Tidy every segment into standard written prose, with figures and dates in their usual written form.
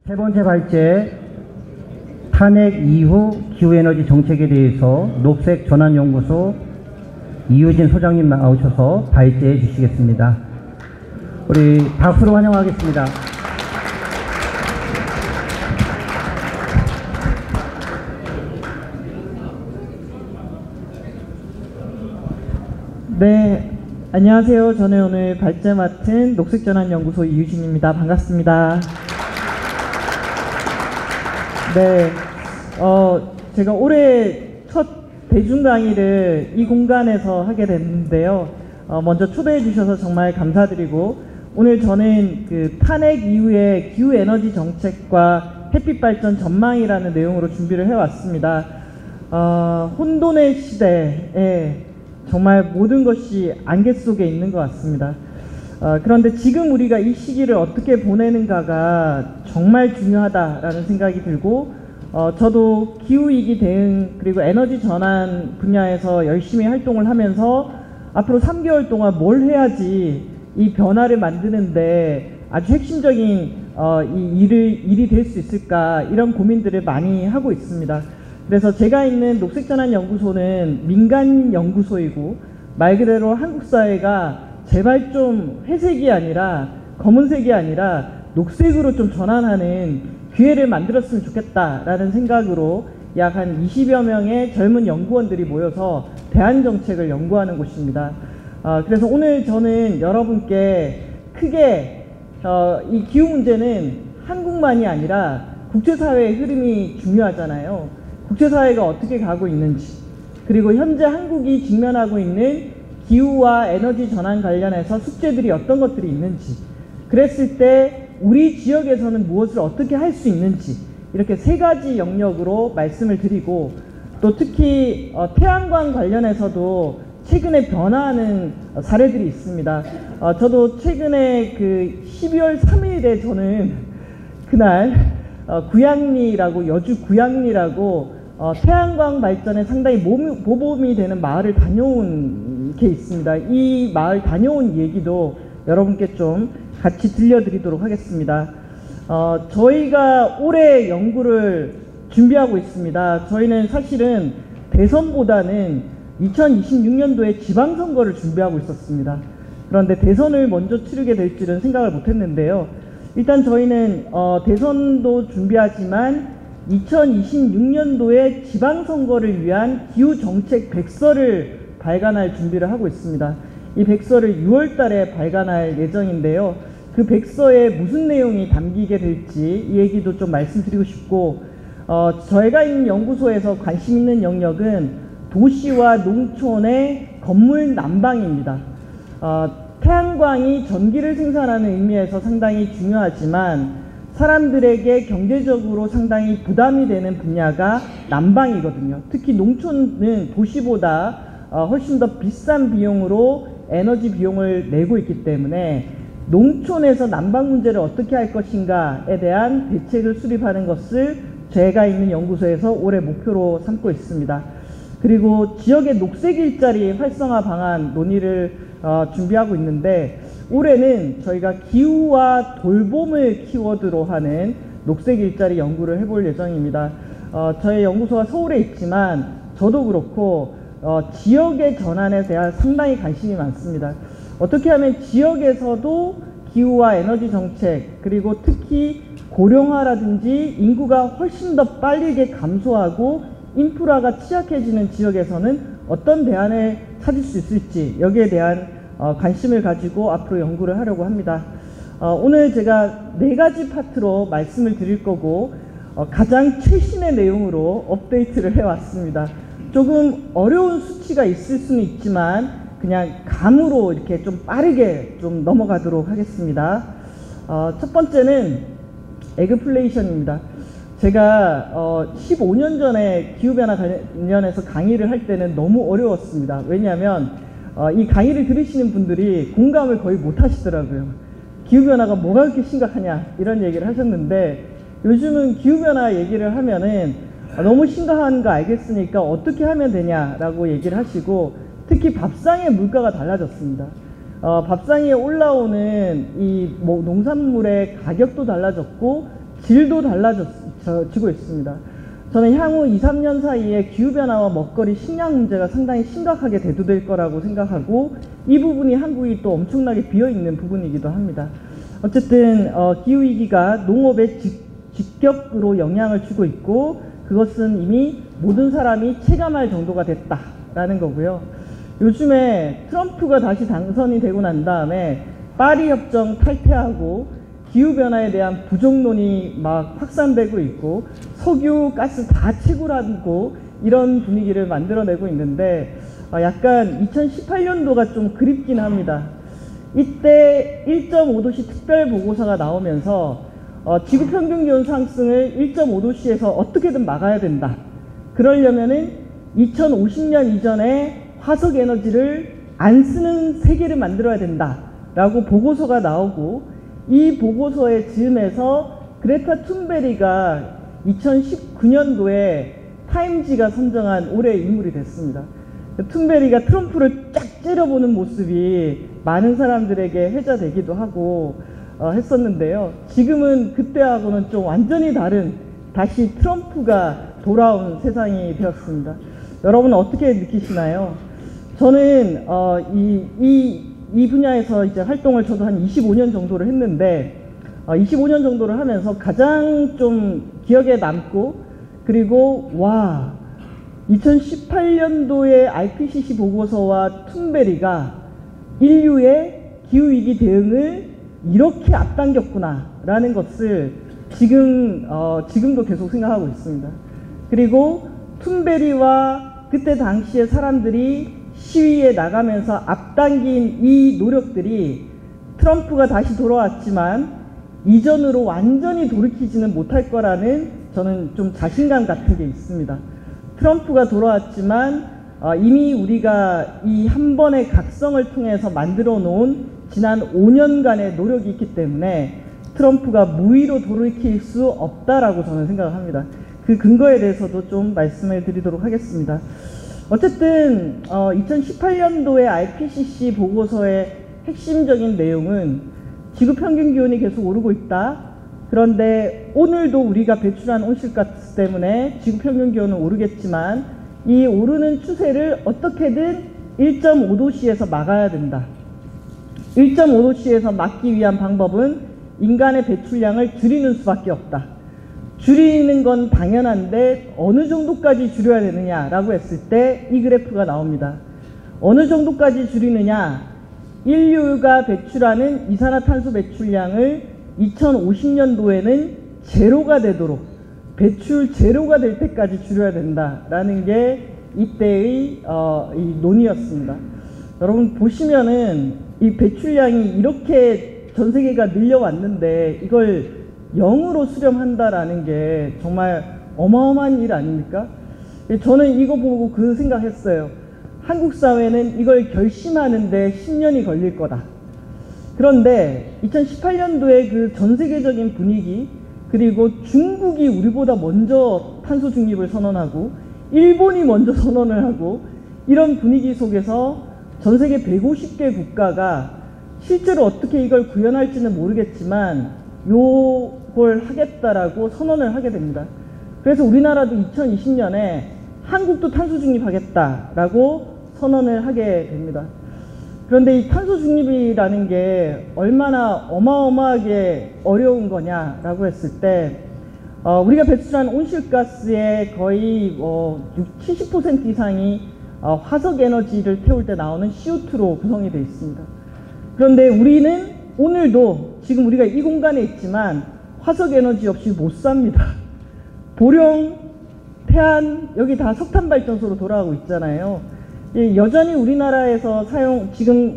세 번째 발제, 탄핵 이후 기후에너지 정책에 대해서 녹색전환연구소 이유진 소장님 나오셔서 발제해 주시겠습니다. 우리 박수로 환영하겠습니다. 네, 안녕하세요. 저는 오늘 발제 맡은 녹색전환연구소 이유진입니다. 반갑습니다. 네, 제가 올해 첫 대중 강의를 이 공간에서 하게 됐는데요. 먼저 초대해 주셔서 정말 감사드리고, 오늘 저는 그 탄핵 이후의 기후에너지 정책과 햇빛 발전 전망이라는 내용으로 준비를 해왔습니다. 혼돈의 시대에 정말 모든 것이 안개 속에 있는 것 같습니다. 그런데 지금 우리가 이 시기를 어떻게 보내는가가 정말 중요하다라는 생각이 들고, 저도 기후위기 대응 그리고 에너지 전환 분야에서 열심히 활동을 하면서 앞으로 3개월 동안 뭘 해야지 이 변화를 만드는데 아주 핵심적인 이 일이 될 수 있을까, 이런 고민들을 많이 하고 있습니다. 그래서 제가 있는 녹색전환연구소는 민간연구소이고, 말 그대로 한국 사회가 제발 좀 회색이 아니라 검은색이 아니라 녹색으로 좀 전환하는 기회를 만들었으면 좋겠다라는 생각으로 약 한 20여 명의 젊은 연구원들이 모여서 대안정책을 연구하는 곳입니다. 그래서 오늘 저는 여러분께 크게 이 기후 문제는 한국만이 아니라 국제사회의 흐름이 중요하잖아요. 국제사회가 어떻게 가고 있는지, 그리고 현재 한국이 직면하고 있는 기후와 에너지 전환 관련해서 숙제들이 어떤 것들이 있는지, 그랬을 때 우리 지역에서는 무엇을 어떻게 할 수 있는지, 이렇게 세 가지 영역으로 말씀을 드리고, 또 특히 태양광 관련해서도 최근에 변화하는 사례들이 있습니다. 저도 최근에 그 12월 3일에 저는 그날 구양리라고, 여주 구양리라고 태양광 발전에 상당히 모범이 되는 마을을 다녀온 게 있습니다. 이 마을 다녀온 얘기도 여러분께 좀 같이 들려드리도록 하겠습니다. 저희가 올해 연구를 준비하고 있습니다. 저희는 사실은 대선보다는 2026년도에 지방선거를 준비하고 있었습니다. 그런데 대선을 먼저 치르게 될 줄은 생각을 못했는데요. 일단 저희는 대선도 준비하지만 2026년도에 지방선거를 위한 기후정책 백서를 발간할 준비를 하고 있습니다. 이 백서를 6월 달에 발간할 예정인데요. 그 백서에 무슨 내용이 담기게 될지 이 얘기도 좀 말씀드리고 싶고, 저희가 있는 연구소에서 관심 있는 영역은 도시와 농촌의 건물 난방입니다. 태양광이 전기를 생산하는 의미에서 상당히 중요하지만 사람들에게 경제적으로 상당히 부담이 되는 분야가 난방이거든요. 특히 농촌은 도시보다 훨씬 더 비싼 비용으로 에너지 비용을 내고 있기 때문에 농촌에서 난방 문제를 어떻게 할 것인가에 대한 대책을 수립하는 것을 제가 있는 연구소에서 올해 목표로 삼고 있습니다. 그리고 지역의 녹색 일자리 활성화 방안 논의를 준비하고 있는데, 올해는 저희가 기후와 돌봄을 키워드로 하는 녹색 일자리 연구를 해볼 예정입니다. 저희 연구소가 서울에 있지만 저도 그렇고 지역의 전환에 대한 상당히 관심이 많습니다. 어떻게 하면 지역에서도 기후와 에너지 정책, 그리고 특히 고령화라든지 인구가 훨씬 더 빠르게 감소하고 인프라가 취약해지는 지역에서는 어떤 대안을 찾을 수 있을지, 여기에 대한 관심을 가지고 앞으로 연구를 하려고 합니다. 오늘 제가 4가지 파트로 말씀을 드릴 거고, 가장 최신의 내용으로 업데이트를 해왔습니다. 조금 어려운 수치가 있을 수는 있지만 그냥 감으로 이렇게 좀 빠르게 좀 넘어가도록 하겠습니다. 첫 번째는 에그플레이션입니다. 제가 15년 전에 기후변화 관련해서 강의를 할 때는 너무 어려웠습니다. 왜냐하면 이 강의를 들으시는 분들이 공감을 거의 못 하시더라고요. 기후변화가 뭐가 그렇게 심각하냐, 이런 얘기를 하셨는데, 요즘은 기후변화 얘기를 하면은 너무 심각한 거 알겠으니까 어떻게 하면 되냐라고 얘기를 하시고, 특히 밥상의 물가가 달라졌습니다. 밥상에 올라오는 이 농산물의 가격도 달라졌고 질도 달라지고 있습니다. 저는 향후 2, 3년 사이에 기후변화와 먹거리, 식량 문제가 상당히 심각하게 대두될 거라고 생각하고 이 부분이 한국이 또 엄청나게 비어있는 부분이기도 합니다. 어쨌든 기후위기가 농업에 직격으로 영향을 주고 있고 그것은 이미 모든 사람이 체감할 정도가 됐다라는 거고요. 요즘에 트럼프가 다시 당선이 되고 난 다음에 파리 협정 탈퇴하고 기후변화에 대한 부정론이 막 확산되고 있고 석유, 가스 다 채굴하고 이런 분위기를 만들어내고 있는데 약간 2018년도가 좀 그립긴 합니다. 이때 1.5도씨 특별보고서가 나오면서 지구평균기온 상승을 1.5도씨에서 어떻게든 막아야 된다. 그러려면은 2050년 이전에 화석에너지를 안 쓰는 세계를 만들어야 된다. 라고 보고서가 나오고 이 보고서의 즈음에서 그레타 툰베리가 2019년도에 타임지가 선정한 올해의 인물이 됐습니다. 툰베리가 트럼프를 쫙 째려보는 모습이 많은 사람들에게 회자되기도 하고 했었는데요. 지금은 그때하고는 좀 완전히 다른 다시 트럼프가 돌아온 세상이 되었습니다. 여러분은 어떻게 느끼시나요? 저는 이 분야에서 이제 활동을 저도 한 25년 정도를 했는데 25년 정도를 하면서 가장 좀 기억에 남고 그리고 2018년도의 IPCC 보고서와 툰베리가 인류의 기후위기 대응을 이렇게 앞당겼구나 라는 것을 지금도 계속 생각하고 있습니다. 그리고 툰베리와 그때 당시에 사람들이 시위에 나가면서 앞당긴 이 노력들이 트럼프가 다시 돌아왔지만 이전으로 완전히 돌이키지는 못할 거라는 저는 좀 자신감 같은 게 있습니다. 트럼프가 돌아왔지만 이미 우리가 이 한 번의 각성을 통해서 만들어 놓은 지난 5년간의 노력이 있기 때문에 트럼프가 무의로 돌이킬 수 없다라고 저는 생각을 합니다. 그 근거에 대해서도 좀 말씀을 드리도록 하겠습니다. 어쨌든 2018년도에 IPCC 보고서의 핵심적인 내용은 지구평균기온이 계속 오르고 있다. 그런데 오늘도 우리가 배출한 온실가스 때문에 지구평균기온은 오르겠지만 이 오르는 추세를 어떻게든 1.5도씨에서 막아야 된다. 1.5도씨에서 막기 위한 방법은 인간의 배출량을 줄이는 수밖에 없다. 줄이는 건 당연한데 어느 정도까지 줄여야 되느냐라고 했을 때 이 그래프가 나옵니다. 어느 정도까지 줄이느냐? 인류가 배출하는 이산화탄소 배출량을 2050년도에는 제로가 되도록 배출 제로가 될 때까지 줄여야 된다라는 게 이때의 이 논의였습니다. 여러분 보시면은 이 배출량이 이렇게 전 세계가 늘려왔는데 이걸 0으로 수렴한다라는 게 정말 어마어마한 일 아닙니까? 저는 이거 보고 그 생각했어요. 한국 사회는 이걸 결심하는데 10년이 걸릴 거다. 그런데 2018년도에 그 전 세계적인 분위기 그리고 중국이 우리보다 먼저 탄소 중립을 선언하고 일본이 먼저 선언을 하고 이런 분위기 속에서 전 세계 150개 국가가 실제로 어떻게 이걸 구현할지는 모르겠지만 요걸 하겠다라고 선언을 하게 됩니다. 그래서 우리나라도 2020년에 한국도 탄소 중립하겠다라고 선언을 하게 됩니다. 그런데 이 탄소 중립이라는 게 얼마나 어마어마하게 어려운 거냐라고 했을 때 우리가 배출한 온실가스의 거의 70% 이상이 화석 에너지를 태울 때 나오는 CO2로 구성이 되어 있습니다. 그런데 우리는 오늘도 지금 우리가 이 공간에 있지만 화석 에너지 없이 못 삽니다. 보령, 태안 여기 다 석탄 발전소로 돌아가고 있잖아요. 여전히 우리나라에서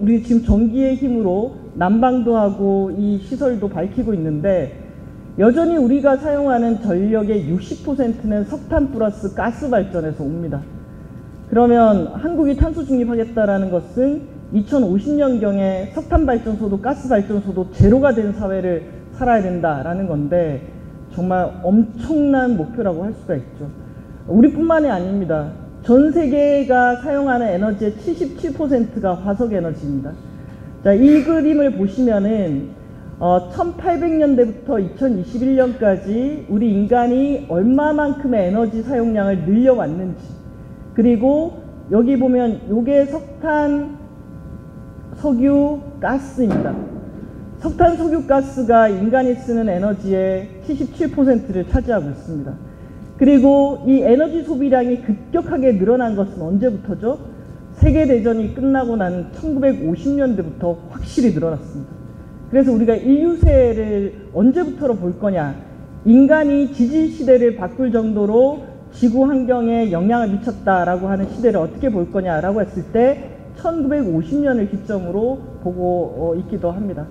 우리 지금 전기의 힘으로 난방도 하고 이 시설도 밝히고 있는데 여전히 우리가 사용하는 전력의 60%는 석탄 플러스 가스 발전에서 옵니다. 그러면 한국이 탄소 중립하겠다라는 것은 2050년경에 석탄 발전소도 가스 발전소도 제로가 된 사회를 살아야 된다라는 건데 정말 엄청난 목표라고 할 수가 있죠. 우리뿐만이 아닙니다. 전 세계가 사용하는 에너지의 77%가 화석 에너지입니다. 자, 이 그림을 보시면은 1800년대부터 2021년까지 우리 인간이 얼마만큼의 에너지 사용량을 늘려왔는지, 그리고 여기 보면 요게 석탄, 석유, 가스입니다. 석탄, 석유, 가스가 인간이 쓰는 에너지의 77%를 차지하고 있습니다. 그리고 이 에너지 소비량이 급격하게 늘어난 것은 언제부터죠? 세계대전이 끝나고 난 1950년대부터 확실히 늘어났습니다. 그래서 우리가 인류세를 언제부터로 볼 거냐, 인간이 지질시대를 바꿀 정도로 지구 환경에 영향을 미쳤다라고 하는 시대를 어떻게 볼 거냐라고 했을 때 1950년을 기점으로 보고 있기도 합니다.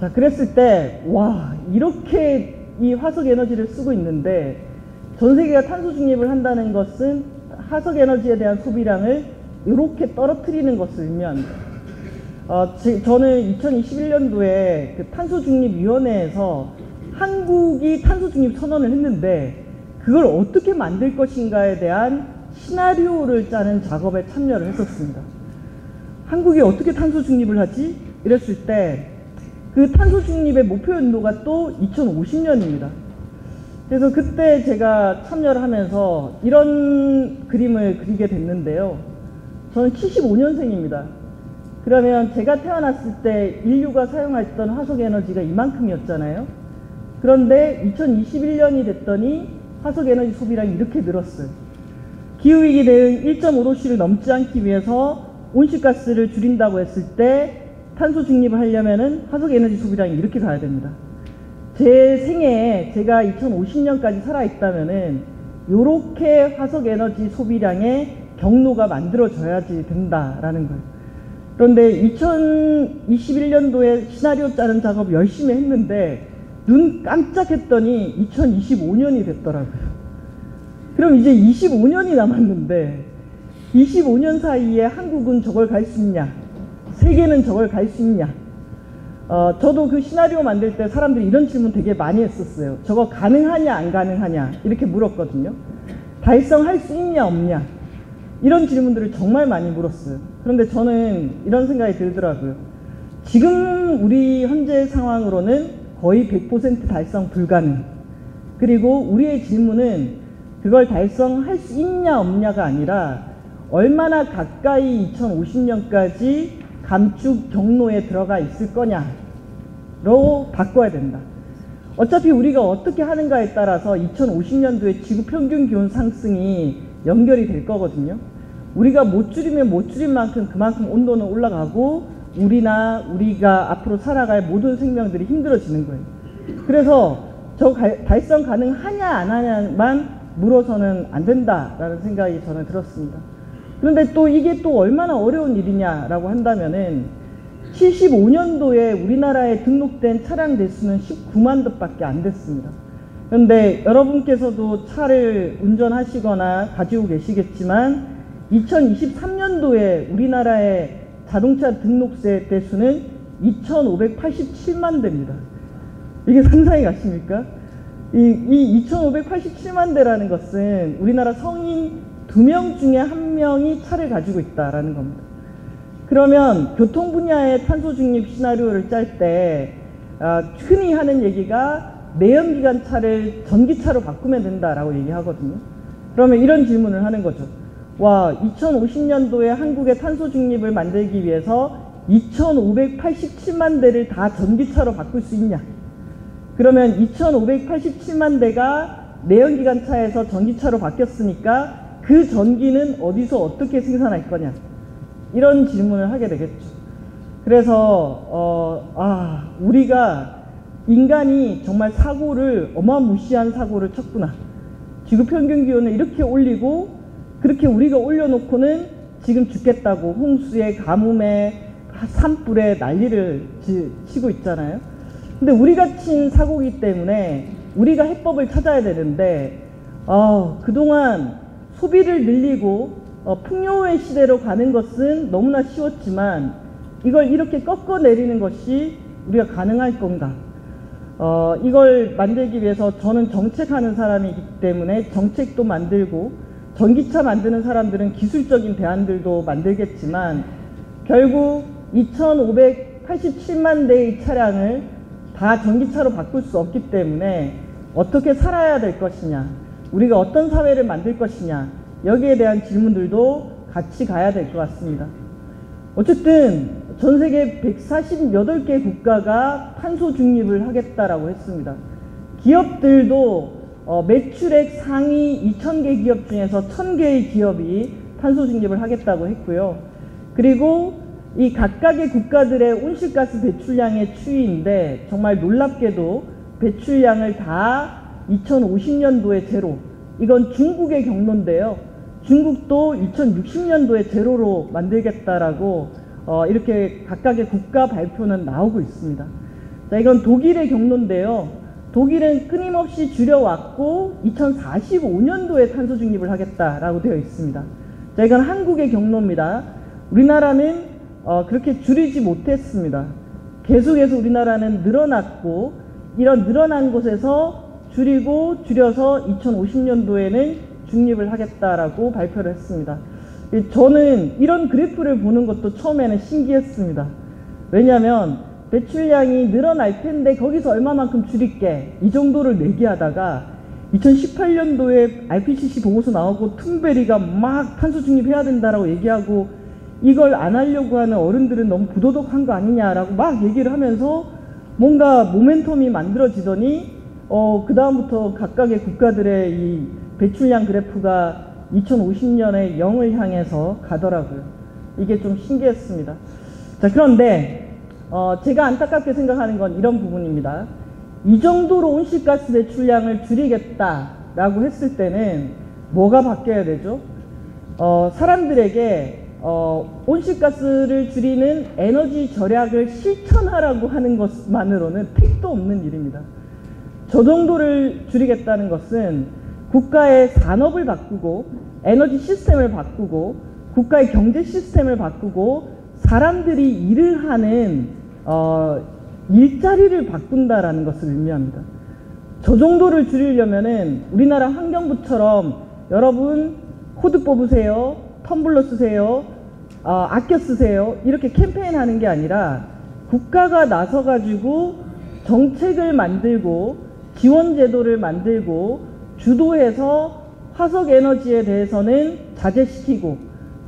자, 그랬을 때 와, 이렇게 이 화석 에너지를 쓰고 있는데 전 세계가 탄소 중립을 한다는 것은 화석 에너지에 대한 소비량을 이렇게 떨어뜨리는 것을 의미합니다. 저는 2021년도에 그 탄소중립위원회에서 한국이 탄소중립 선언을 했는데 그걸 어떻게 만들 것인가에 대한 시나리오를 짜는 작업에 참여를 했었습니다. 한국이 어떻게 탄소중립을 하지? 이랬을 때 그 탄소중립의 목표 연도가 또 2050년입니다. 그래서 그때 제가 참여를 하면서 이런 그림을 그리게 됐는데요. 저는 75년생입니다. 그러면 제가 태어났을 때 인류가 사용했던 화석에너지가 이만큼이었잖아요. 그런데 2021년이 됐더니 화석에너지 소비량이 이렇게 늘었어요. 기후위기 대응 1.5도씨를 넘지 않기 위해서 온실가스를 줄인다고 했을 때 탄소 중립을 하려면은 화석에너지 소비량이 이렇게 가야 됩니다. 제 생애에 제가 2050년까지 살아있다면은 요렇게 화석에너지 소비량의 경로가 만들어져야지 된다라는 거예요. 그런데 2021년도에 시나리오 짜는 작업 열심히 했는데 눈 깜짝했더니 2025년이 됐더라고요. 그럼 이제 25년이 남았는데 25년 사이에 한국은 저걸 갈 수 있냐? 세계는 저걸 갈 수 있냐? 저도 그 시나리오 만들 때 사람들이 이런 질문 되게 많이 했었어요. 저거 가능하냐 안 가능하냐 이렇게 물었거든요. 달성할 수 있냐 없냐 이런 질문들을 정말 많이 물었어요. 그런데 저는 이런 생각이 들더라고요. 지금 우리 현재 상황으로는 거의 100% 달성 불가능. 그리고 우리의 질문은 그걸 달성할 수 있냐 없냐가 아니라 얼마나 가까이 2050년까지 감축 경로에 들어가 있을 거냐로 바꿔야 된다. 어차피 우리가 어떻게 하는가에 따라서 2050년도에 지구 평균 기온 상승이 연결이 될 거거든요. 우리가 못 줄이면 못 줄인 만큼 그만큼 온도는 올라가고 우리가 앞으로 살아갈 모든 생명들이 힘들어지는 거예요. 그래서 저 달성 가능하냐 안 하냐만 물어서는 안 된다라는 생각이 저는 들었습니다. 그런데 또 이게 또 얼마나 어려운 일이냐라고 한다면은 75년도에 우리나라에 등록된 차량 대수는 19만 대밖에 안 됐습니다. 그런데 여러분께서도 차를 운전하시거나 가지고 계시겠지만 2023년도에 우리나라의 자동차 등록세 대수는 2,587만 대입니다. 이게 상상이 가십니까? 이 2,587만 대라는 것은 우리나라 성인 2명 중에 1명이 차를 가지고 있다라는 겁니다. 그러면 교통 분야의 탄소 중립 시나리오를 짤 때 흔히 하는 얘기가 내연기관 차를 전기차로 바꾸면 된다라고 얘기하거든요. 그러면 이런 질문을 하는 거죠. 와, 2050년도에 한국의 탄소 중립을 만들기 위해서 2,587만 대를 다 전기차로 바꿀 수 있냐? 그러면 2,587만 대가 내연기관 차에서 전기차로 바뀌었으니까 그 전기는 어디서 어떻게 생산할 거냐? 이런 질문을 하게 되겠죠. 그래서 우리가 인간이 정말 사고를 어마무시한 사고를 쳤구나. 지구 평균 기온을 이렇게 올리고 그렇게 우리가 올려놓고는 지금 죽겠다고 홍수에 가뭄에 산불에 난리를 치고 있잖아요. 근데 우리가 친 사고이기 때문에 우리가 해법을 찾아야 되는데 그동안 소비를 늘리고 풍요의 시대로 가는 것은 너무나 쉬웠지만 이걸 이렇게 꺾어내리는 것이 우리가 가능할 건가? 이걸 만들기 위해서 저는 정책하는 사람이기 때문에 정책도 만들고 전기차 만드는 사람들은 기술적인 대안들도 만들겠지만 결국 2,587만 대의 차량을 다 전기차로 바꿀 수 없기 때문에 어떻게 살아야 될 것이냐, 우리가 어떤 사회를 만들 것이냐, 여기에 대한 질문들도 같이 가야 될 것 같습니다. 어쨌든 전 세계 148개 국가가 탄소 중립을 하겠다라고 했습니다. 기업들도 매출액 상위 2,000개 기업 중에서 1,000개의 기업이 탄소 중립을 하겠다고 했고요. 그리고 이 각각의 국가들의 온실가스 배출량의 추이인데 정말 놀랍게도 배출량을 다 2050년도에 제로, 이건 중국의 경로인데요. 중국도 2060년도에 제로로 만들겠다라고 이렇게 각각의 국가 발표는 나오고 있습니다. 자, 이건 독일의 경로인데요. 독일은 끊임없이 줄여왔고 2045년도에 탄소 중립을 하겠다라고 되어 있습니다. 자, 이건 한국의 경로입니다. 우리나라는 그렇게 줄이지 못했습니다. 계속해서 우리나라는 늘어났고, 이런 늘어난 곳에서 줄여서 2050년도에는 중립을 하겠다라고 발표를 했습니다. 저는 이런 그래프를 보는 것도 처음에는 신기했습니다. 왜냐하면 배출량이 늘어날 텐데 거기서 얼마만큼 줄일게, 이 정도를 내기하다가 2018년도에 IPCC 보고서 나오고 툰베리가 막 탄소 중립해야 된다라고 얘기하고, 이걸 안 하려고 하는 어른들은 너무 부도덕한 거 아니냐라고 막 얘기를 하면서 뭔가 모멘텀이 만들어지더니 그 다음부터 각각의 국가들의 이 배출량 그래프가 2050년에 0을 향해서 가더라고요. 이게 좀 신기했습니다. 자, 그런데 제가 안타깝게 생각하는 건 이런 부분입니다. 이 정도로 온실가스 배출량을 줄이겠다라고 했을 때는 뭐가 바뀌어야 되죠? 사람들에게 온실가스를 줄이는 에너지 절약을 실천하라고 하는 것만으로는 택도 없는 일입니다. 저 정도를 줄이겠다는 것은 국가의 산업을 바꾸고 에너지 시스템을 바꾸고 국가의 경제 시스템을 바꾸고 사람들이 일을 하는 일자리를 바꾼다라는 것을 의미합니다. 저 정도를 줄이려면은 우리나라 환경부처럼 여러분 코드 뽑으세요, 텀블러 쓰세요, 아껴 쓰세요, 이렇게 캠페인 하는 게 아니라 국가가 나서 가지고 정책을 만들고 지원 제도를 만들고 주도해서 화석 에너지에 대해서는 자제시키고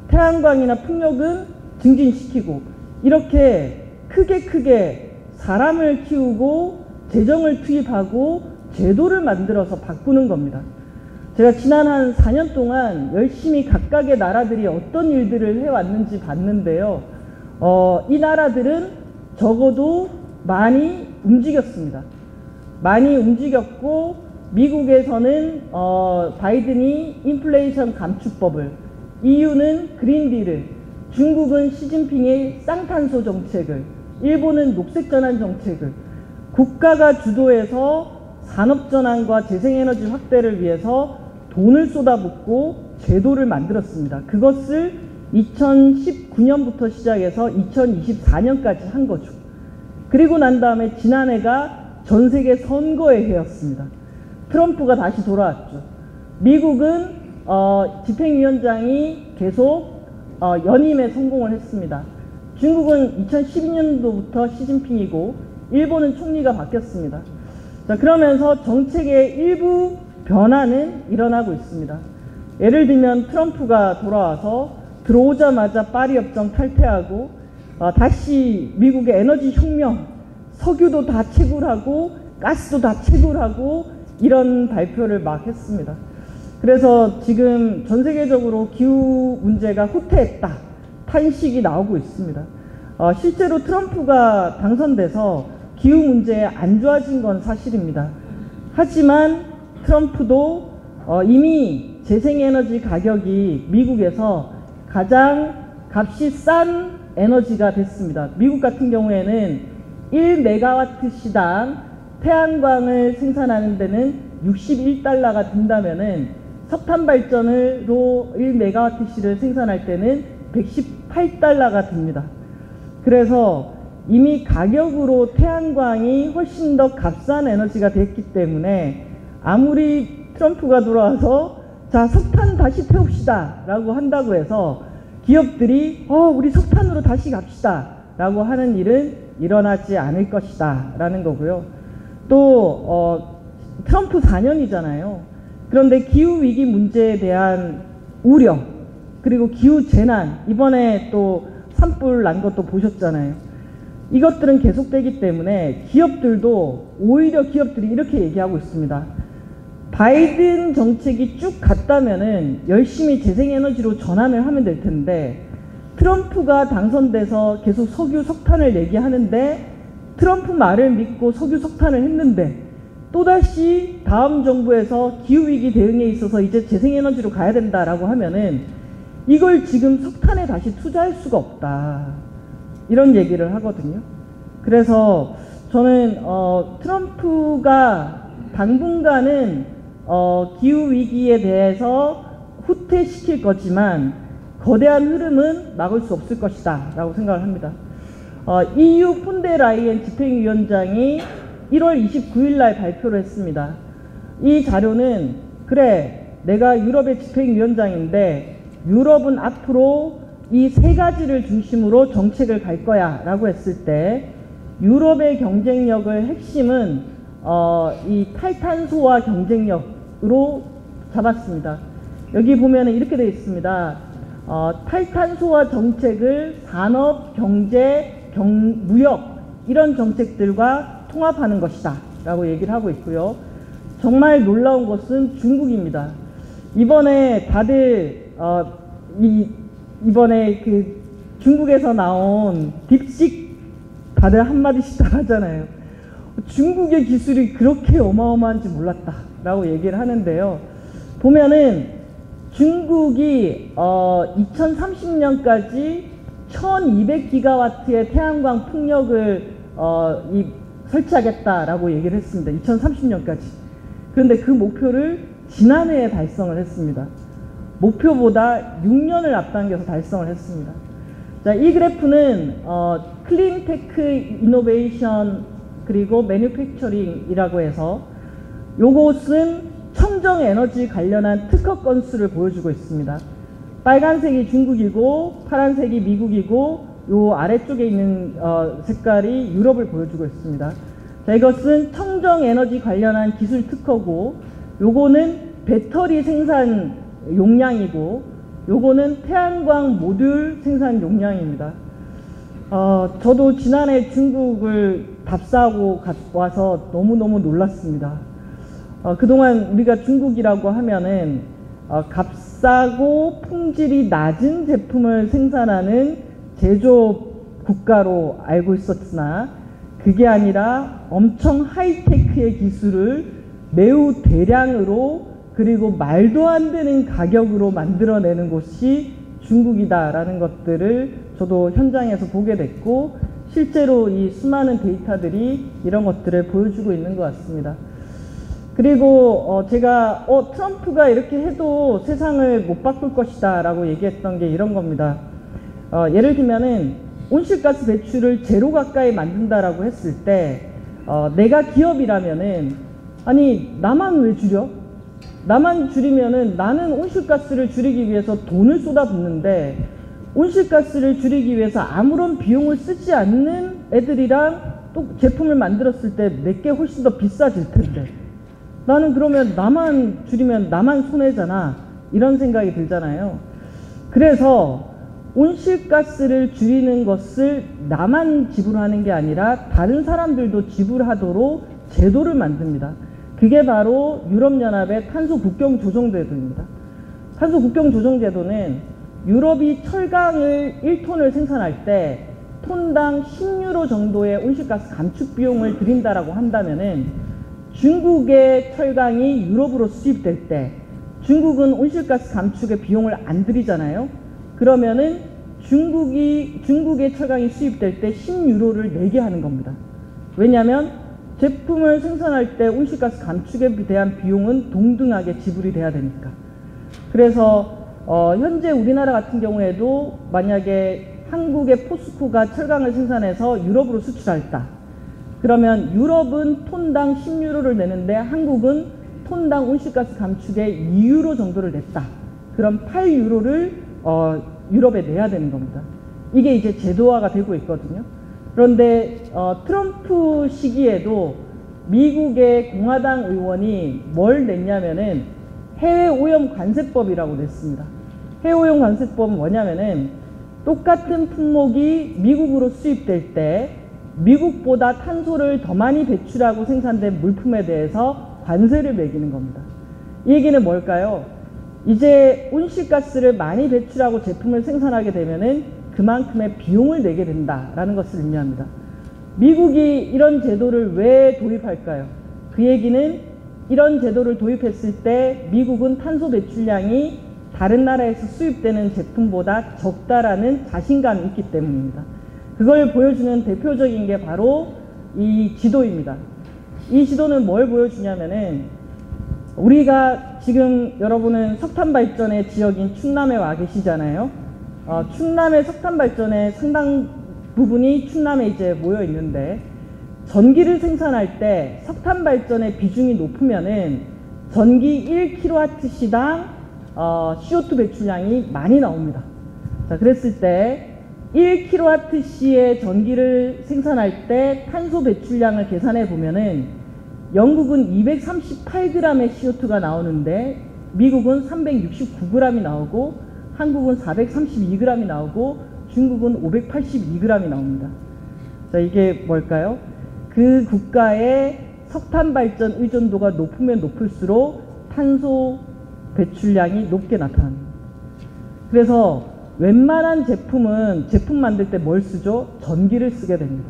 태양광이나 풍력은 증진시키고, 이렇게 크게 사람을 키우고 재정을 투입하고 제도를 만들어서 바꾸는 겁니다. 제가 지난 한 4년 동안 열심히 각각의 나라들이 어떤 일들을 해왔는지 봤는데요. 이 나라들은 적어도 많이 움직였습니다. 많이 움직였고, 미국에서는 바이든이 인플레이션 감축법을, EU는 그린딜을, 중국은 시진핑의 쌍탄소 정책을, 일본은 녹색전환 정책을, 국가가 주도해서 산업전환과 재생에너지 확대를 위해서 돈을 쏟아붓고 제도를 만들었습니다. 그것을 2019년부터 시작해서 2024년까지 한 거죠. 그리고 난 다음에 지난해가 전 세계 선거의 해였습니다. 트럼프가 다시 돌아왔죠. 미국은 집행위원장이 계속 연임에 성공을 했습니다. 중국은 2012년도부터 시진핑이고, 일본은 총리가 바뀌었습니다. 자, 그러면서 정책의 일부 변화는 일어나고 있습니다. 예를 들면 트럼프가 돌아와서 들어오자마자 파리 협정 탈퇴하고 다시 미국의 에너지 혁명, 석유도 다 채굴하고 가스도 다 채굴하고 이런 발표를 막 했습니다. 그래서 지금 전 세계적으로 기후 문제가 후퇴했다, 탄식이 나오고 있습니다. 실제로 트럼프가 당선돼서 기후 문제에 안 좋아진 건 사실입니다. 하지만 트럼프도 이미 재생에너지 가격이 미국에서 가장 값이 싼 에너지가 됐습니다. 미국 같은 경우에는 1메가와트시당 태양광을 생산하는 데는 61달러가 든다면은 석탄 발전으로 1메가와트시를 생산할 때는 118달러가 듭니다. 그래서 이미 가격으로 태양광이 훨씬 더 값싼 에너지가 됐기 때문에 아무리 트럼프가 돌아와서 자, 석탄 다시 태웁시다 라고 한다고 해서 기업들이 우리 석탄으로 다시 갑시다 라고 하는 일은 일어나지 않을 것이다 라는 거고요. 또 트럼프 4년이잖아요. 그런데 기후위기 문제에 대한 우려, 그리고 기후재난, 이번에 또 산불 난 것도 보셨잖아요. 이것들은 계속되기 때문에 기업들도, 오히려 기업들이 이렇게 얘기하고 있습니다. 바이든 정책이 쭉 갔다면은 열심히 재생에너지로 전환을 하면 될 텐데, 트럼프가 당선돼서 계속 석유 석탄을 얘기하는데, 트럼프 말을 믿고 석유 석탄을 했는데, 또다시 다음 정부에서 기후위기 대응에 있어서 이제 재생에너지로 가야 된다라고 하면은 이걸 지금 석탄에 다시 투자할 수가 없다, 이런 얘기를 하거든요. 그래서 저는 트럼프가 당분간은 기후위기에 대해서 후퇴시킬 거지만 거대한 흐름은 막을 수 없을 것이다 라고 생각을 합니다. EU 폰데라이엔 집행위원장이 1월 29일 날 발표를 했습니다. 이 자료는, 그래, 내가 유럽의 집행위원장인데 유럽은 앞으로 이 세 가지를 중심으로 정책을 갈 거야 라고 했을 때, 유럽의 경쟁력을 핵심은 이 탈탄소와 경쟁력으로 잡았습니다. 여기 보면 이렇게 되어 있습니다. 탈탄소화 정책을 산업, 경제, 무역 이런 정책들과 통합하는 것이다 라고 얘기를 하고 있고요. 정말 놀라운 것은 중국입니다. 이번에 다들 이번에 그 중국에서 나온 딥식 다들 한마디씩 다 하잖아요. 중국의 기술이 그렇게 어마어마한지 몰랐다 라고 얘기를 하는데요. 보면은 중국이 2030년까지 1200기가와트의 태양광 풍력을 설치하겠다라고 얘기를 했습니다. 2030년까지. 그런데 그 목표를 지난해에 달성을 했습니다. 목표보다 6년을 앞당겨서 달성을 했습니다. 자, 이 그래프는 클린테크 이노베이션 그리고 매뉴팩처링이라고 해서, 요것은 청정 에너지 관련한 특허 건수를 보여주고 있습니다. 빨간색이 중국이고 파란색이 미국이고 요 아래쪽에 있는 색깔이 유럽을 보여주고 있습니다. 자, 이것은 청정 에너지 관련한 기술 특허고, 요거는 배터리 생산 용량이고, 요거는 태양광 모듈 생산 용량입니다. 저도 지난해 중국을 답사하고 와서 너무너무 놀랐습니다. 그동안 우리가 중국이라고 하면은 값싸고 품질이 낮은 제품을 생산하는 제조업 국가로 알고 있었으나, 그게 아니라 엄청 하이테크의 기술을 매우 대량으로, 그리고 말도 안 되는 가격으로 만들어내는 곳이 중국이다라는 것들을 저도 현장에서 보게 됐고, 실제로 이 수많은 데이터들이 이런 것들을 보여주고 있는 것 같습니다. 그리고 제가 트럼프가 이렇게 해도 세상을 못 바꿀 것이다 라고 얘기했던 게 이런 겁니다. 예를 들면은 온실가스 배출을 제로 가까이 만든다라고 했을 때, 내가 기업이라면은, 아니 나만 왜 줄여? 나만 줄이면은 나는 온실가스를 줄이기 위해서 돈을 쏟아붓는데, 온실가스를 줄이기 위해서 아무런 비용을 쓰지 않는 애들이랑 또 제품을 만들었을 때 내게 훨씬 더 비싸질 텐데, 나는 그러면 나만 줄이면 나만 손해잖아, 이런 생각이 들잖아요. 그래서 온실가스를 줄이는 것을 나만 지불하는 게 아니라 다른 사람들도 지불하도록 제도를 만듭니다. 그게 바로 유럽연합의 탄소 국경 조정제도입니다. 탄소 국경 조정제도는 유럽이 철강을 1톤을 생산할 때 톤당 10유로 정도의 온실가스 감축 비용을 들인다라고 한다면은, 중국의 철강이 유럽으로 수입될 때 중국은 온실가스 감축의 비용을 안 들이잖아요. 그러면은 중국의 철강이 수입될 때 10유로를 내게 하는 겁니다. 왜냐하면 제품을 생산할 때 온실가스 감축에 대한 비용은 동등하게 지불이 돼야 되니까. 그래서 현재 우리나라 같은 경우에도 만약에 한국의 포스코가 철강을 생산해서 유럽으로 수출했다. 그러면 유럽은 톤당 10유로를 내는데 한국은 톤당 온실가스 감축에 2유로 정도를 냈다. 그럼 8유로를 유럽에 내야 되는 겁니다. 이게 이제 제도화가 되고 있거든요. 그런데 트럼프 시기에도 미국의 공화당 의원이 뭘 냈냐면은 해외 오염 관세법이라고 냈습니다. 해외 오염 관세법은 뭐냐면은 똑같은 품목이 미국으로 수입될 때 미국보다 탄소를 더 많이 배출하고 생산된 물품에 대해서 관세를 매기는 겁니다. 이 얘기는 뭘까요? 이제 온실가스를 많이 배출하고 제품을 생산하게 되면은 그만큼의 비용을 내게 된다라는 것을 의미합니다. 미국이 이런 제도를 왜 도입할까요? 그 얘기는 이런 제도를 도입했을 때 미국은 탄소 배출량이 다른 나라에서 수입되는 제품보다 적다라는 자신감이 있기 때문입니다. 그걸 보여주는 대표적인 게 바로 이 지도입니다. 이 지도는 뭘 보여주냐면은 우리가 지금 여러분은 석탄 발전의 지역인 충남에 와 계시잖아요. 충남의 석탄 발전의 상당 부분이 충남에 이제 모여 있는데 전기를 생산할 때 석탄 발전의 비중이 높으면은 전기 1kWh당 CO2 배출량이 많이 나옵니다. 자, 그랬을 때 1kWh의 전기를 생산할 때 탄소 배출량을 계산해 보면은 영국은 238g의 CO2가 나오는데 미국은 369g이 나오고 한국은 432g이 나오고 중국은 582g이 나옵니다. 자, 이게 뭘까요? 그 국가의 석탄 발전 의존도가 높으면 높을수록 탄소 배출량이 높게 나타납니다. 그래서 웬만한 제품은 제품 만들 때 뭘 쓰죠? 전기를 쓰게 됩니다.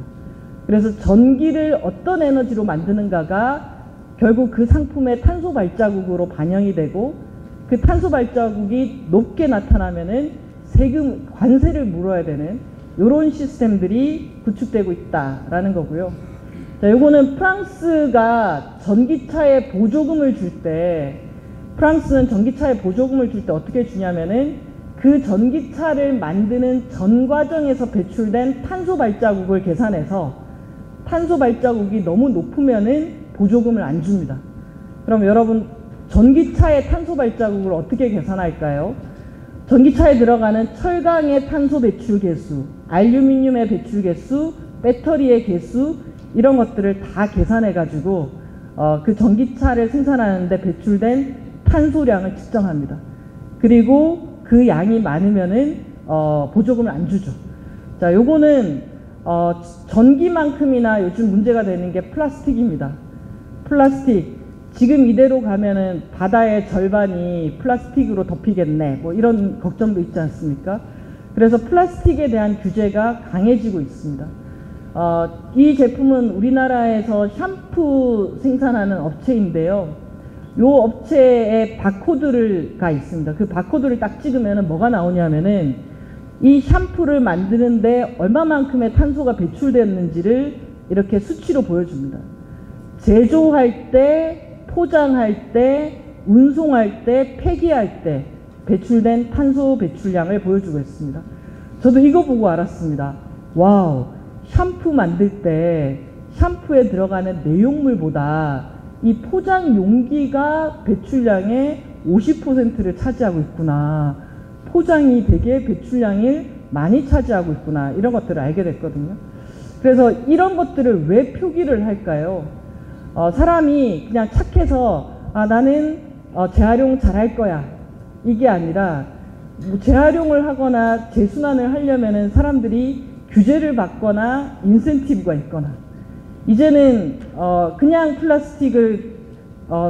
그래서 전기를 어떤 에너지로 만드는가가 결국 그 상품의 탄소 발자국으로 반영이 되고 그 탄소 발자국이 높게 나타나면은 세금, 관세를 물어야 되는 이런 시스템들이 구축되고 있다라는 거고요. 자, 요거는 프랑스가 전기차에 보조금을 줄 때, 프랑스는 전기차에 보조금을 줄 때 어떻게 주냐면은 그 전기차를 만드는 전 과정에서 배출된 탄소 발자국을 계산해서 탄소 발자국이 너무 높으면은 보조금을 안 줍니다. 그럼 여러분 전기차의 탄소 발자국을 어떻게 계산할까요? 전기차에 들어가는 철강의 탄소 배출 개수, 알루미늄의 배출 개수, 배터리의 개수 이런 것들을 다 계산해 가지고 그 전기차를 생산하는데 배출된 탄소량을 측정합니다. 그리고 그 양이 많으면은 보조금을 안 주죠. 자, 요거는 전기만큼이나 요즘 문제가 되는 게 플라스틱입니다. 플라스틱. 지금 이대로 가면은 바다의 절반이 플라스틱으로 덮이겠네. 뭐 이런 걱정도 있지 않습니까? 그래서 플라스틱에 대한 규제가 강해지고 있습니다. 이 제품은 우리나라에서 샴푸 생산하는 업체인데요. 이 업체에 바코드가 있습니다. 그 바코드를 딱 찍으면 뭐가 나오냐면은 이 샴푸를 만드는데 얼마만큼의 탄소가 배출됐는지를 이렇게 수치로 보여줍니다. 제조할 때, 포장할 때, 운송할 때, 폐기할 때 배출된 탄소 배출량을 보여주고 있습니다. 저도 이거 보고 알았습니다. 와우, 샴푸 만들 때 샴푸에 들어가는 내용물보다 이 포장 용기가 배출량의 50%를 차지하고 있구나. 포장이 되게 배출량을 많이 차지하고 있구나. 이런 것들을 알게 됐거든요. 그래서 이런 것들을 왜 표기를 할까요? 사람이 그냥 착해서 나는 재활용 잘할 거야. 이게 아니라 뭐 재활용을 하거나 재순환을 하려면은 사람들이 규제를 받거나 인센티브가 있거나 이제는 그냥 플라스틱을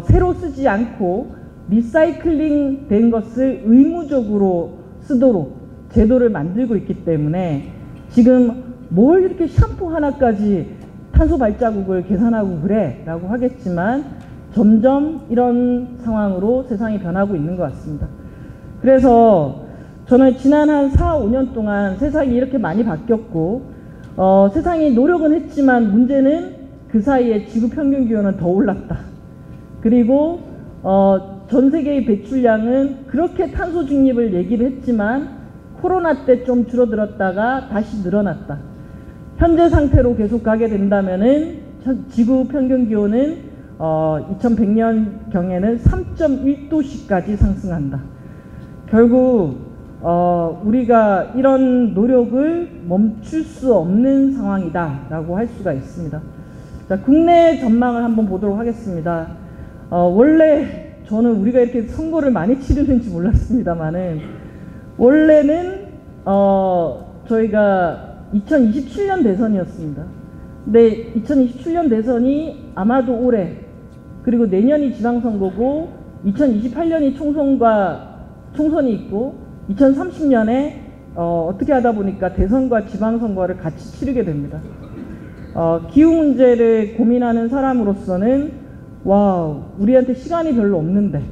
새로 쓰지 않고 리사이클링 된 것을 의무적으로 쓰도록 제도를 만들고 있기 때문에 지금 뭘 이렇게 샴푸 하나까지 탄소 발자국을 계산하고 그래 라고 하겠지만 점점 이런 상황으로 세상이 변하고 있는 것 같습니다. 그래서 저는 지난 한 4, 5년 동안 세상이 이렇게 많이 바뀌었고 세상이 노력은 했지만 문제는 그 사이에 지구 평균 기온은 더 올랐다. 그리고 전 세계의 배출량은 그렇게 탄소 중립을 얘기를 했지만 코로나 때 좀 줄어들었다가 다시 늘어났다. 현재 상태로 계속 가게 된다면은 지구 평균 기온은 2100년 경에는 3.1도씨까지 상승한다. 결국 우리가 이런 노력을 멈출 수 없는 상황이다라고 할 수가 있습니다. 자, 국내 전망을 한번 보도록 하겠습니다. 원래 저는 우리가 이렇게 선거를 많이 치르는지 몰랐습니다만은 원래는 저희가 2027년 대선이었습니다. 근데 2027년 대선이 아마도 올해 그리고 내년이 지방선거고 2028년이 총선이 있고 2030년에 어떻게 하다 보니까 대선과 지방선거를 같이 치르게 됩니다. 기후 문제를 고민하는 사람으로서는 와우, 우리한테 시간이 별로 없는데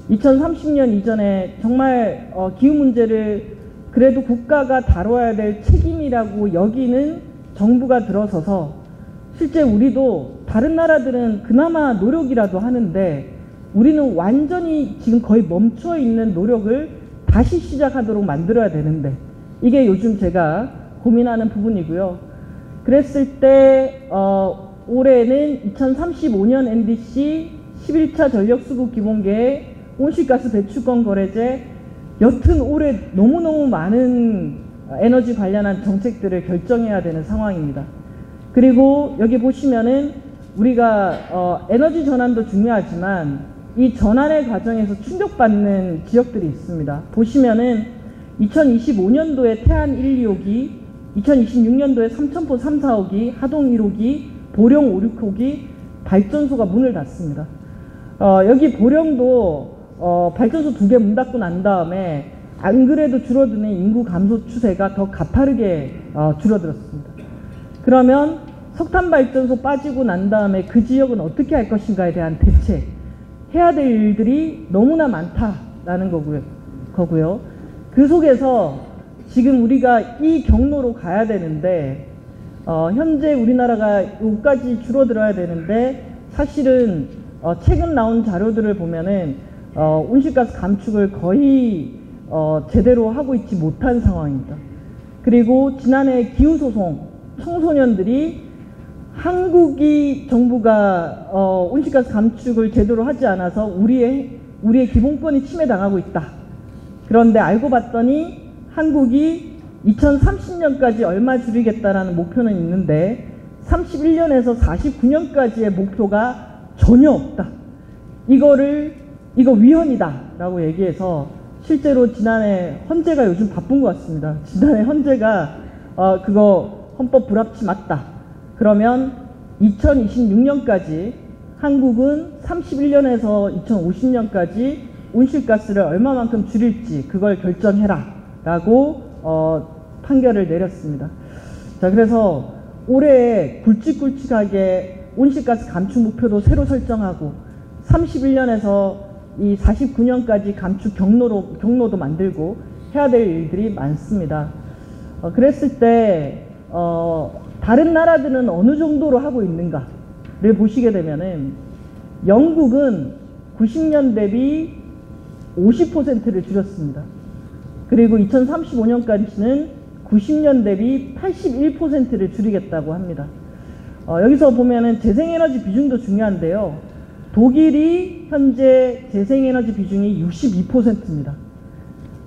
2030년 이전에 정말 기후 문제를 그래도 국가가 다뤄야 될 책임이라고 여기는 정부가 들어서서 실제 우리도 다른 나라들은 그나마 노력이라도 하는데 우리는 완전히 지금 거의 멈춰 있는 노력을 다시 시작하도록 만들어야 되는데 이게 요즘 제가 고민하는 부분이고요. 그랬을 때 올해는 2035년 NDC 11차 전력수급 기본계획 온실가스 배출권 거래제 여튼 올해 너무너무 많은 에너지 관련한 정책들을 결정해야 되는 상황입니다. 그리고 여기 보시면은 우리가 에너지 전환도 중요하지만 이 전환의 과정에서 충격받는 지역들이 있습니다. 보시면은 2025년도에 태안 1, 2호기, 2026년도에 삼천포 3, 4호기, 하동 1호기, 보령 5, 6호기 발전소가 문을 닫습니다. 여기 보령도 발전소 2개 문 닫고 난 다음에 안 그래도 줄어드는 인구 감소 추세가 더 가파르게 줄어들었습니다. 그러면 석탄 발전소 빠지고 난 다음에 그 지역은 어떻게 할 것인가에 대한 대책, 해야 될 일들이 너무나 많다라는 거고요. 그 속에서 지금 우리가 이 경로로 가야 되는데 현재 우리나라가 여기까지 줄어들어야 되는데 사실은 최근 나온 자료들을 보면은 온실가스 감축을 거의 제대로 하고 있지 못한 상황입니다. 그리고 지난해 기후소송 청소년들이 한국이 정부가 온실가스 감축을 제대로 하지 않아서 우리의 기본권이 침해당하고 있다. 그런데 알고 봤더니 한국이 2030년까지 얼마 줄이겠다라는 목표는 있는데 31년에서 49년까지의 목표가 전혀 없다. 이거 위헌이다 라고 얘기해서 실제로 지난해 헌재가 요즘 바쁜 것 같습니다. 지난해 헌재가 그거 헌법 불합치 맞다. 그러면 2026년까지 한국은 31년에서 2050년까지 온실가스를 얼마만큼 줄일지 그걸 결정해라 라고 판결을 내렸습니다. 자, 그래서 올해 굵직굵직하게 온실가스 감축 목표도 새로 설정하고 31년에서 이 49년까지 감축 경로도 만들고 해야 될 일들이 많습니다. 그랬을 때 다른 나라들은 어느 정도로 하고 있는가를 보시게 되면은 영국은 90년 대비 50%를 줄였습니다. 그리고 2035년까지는 90년 대비 81%를 줄이겠다고 합니다. 여기서 보면은 재생에너지 비중도 중요한데요. 독일이 현재 재생에너지 비중이 62%입니다.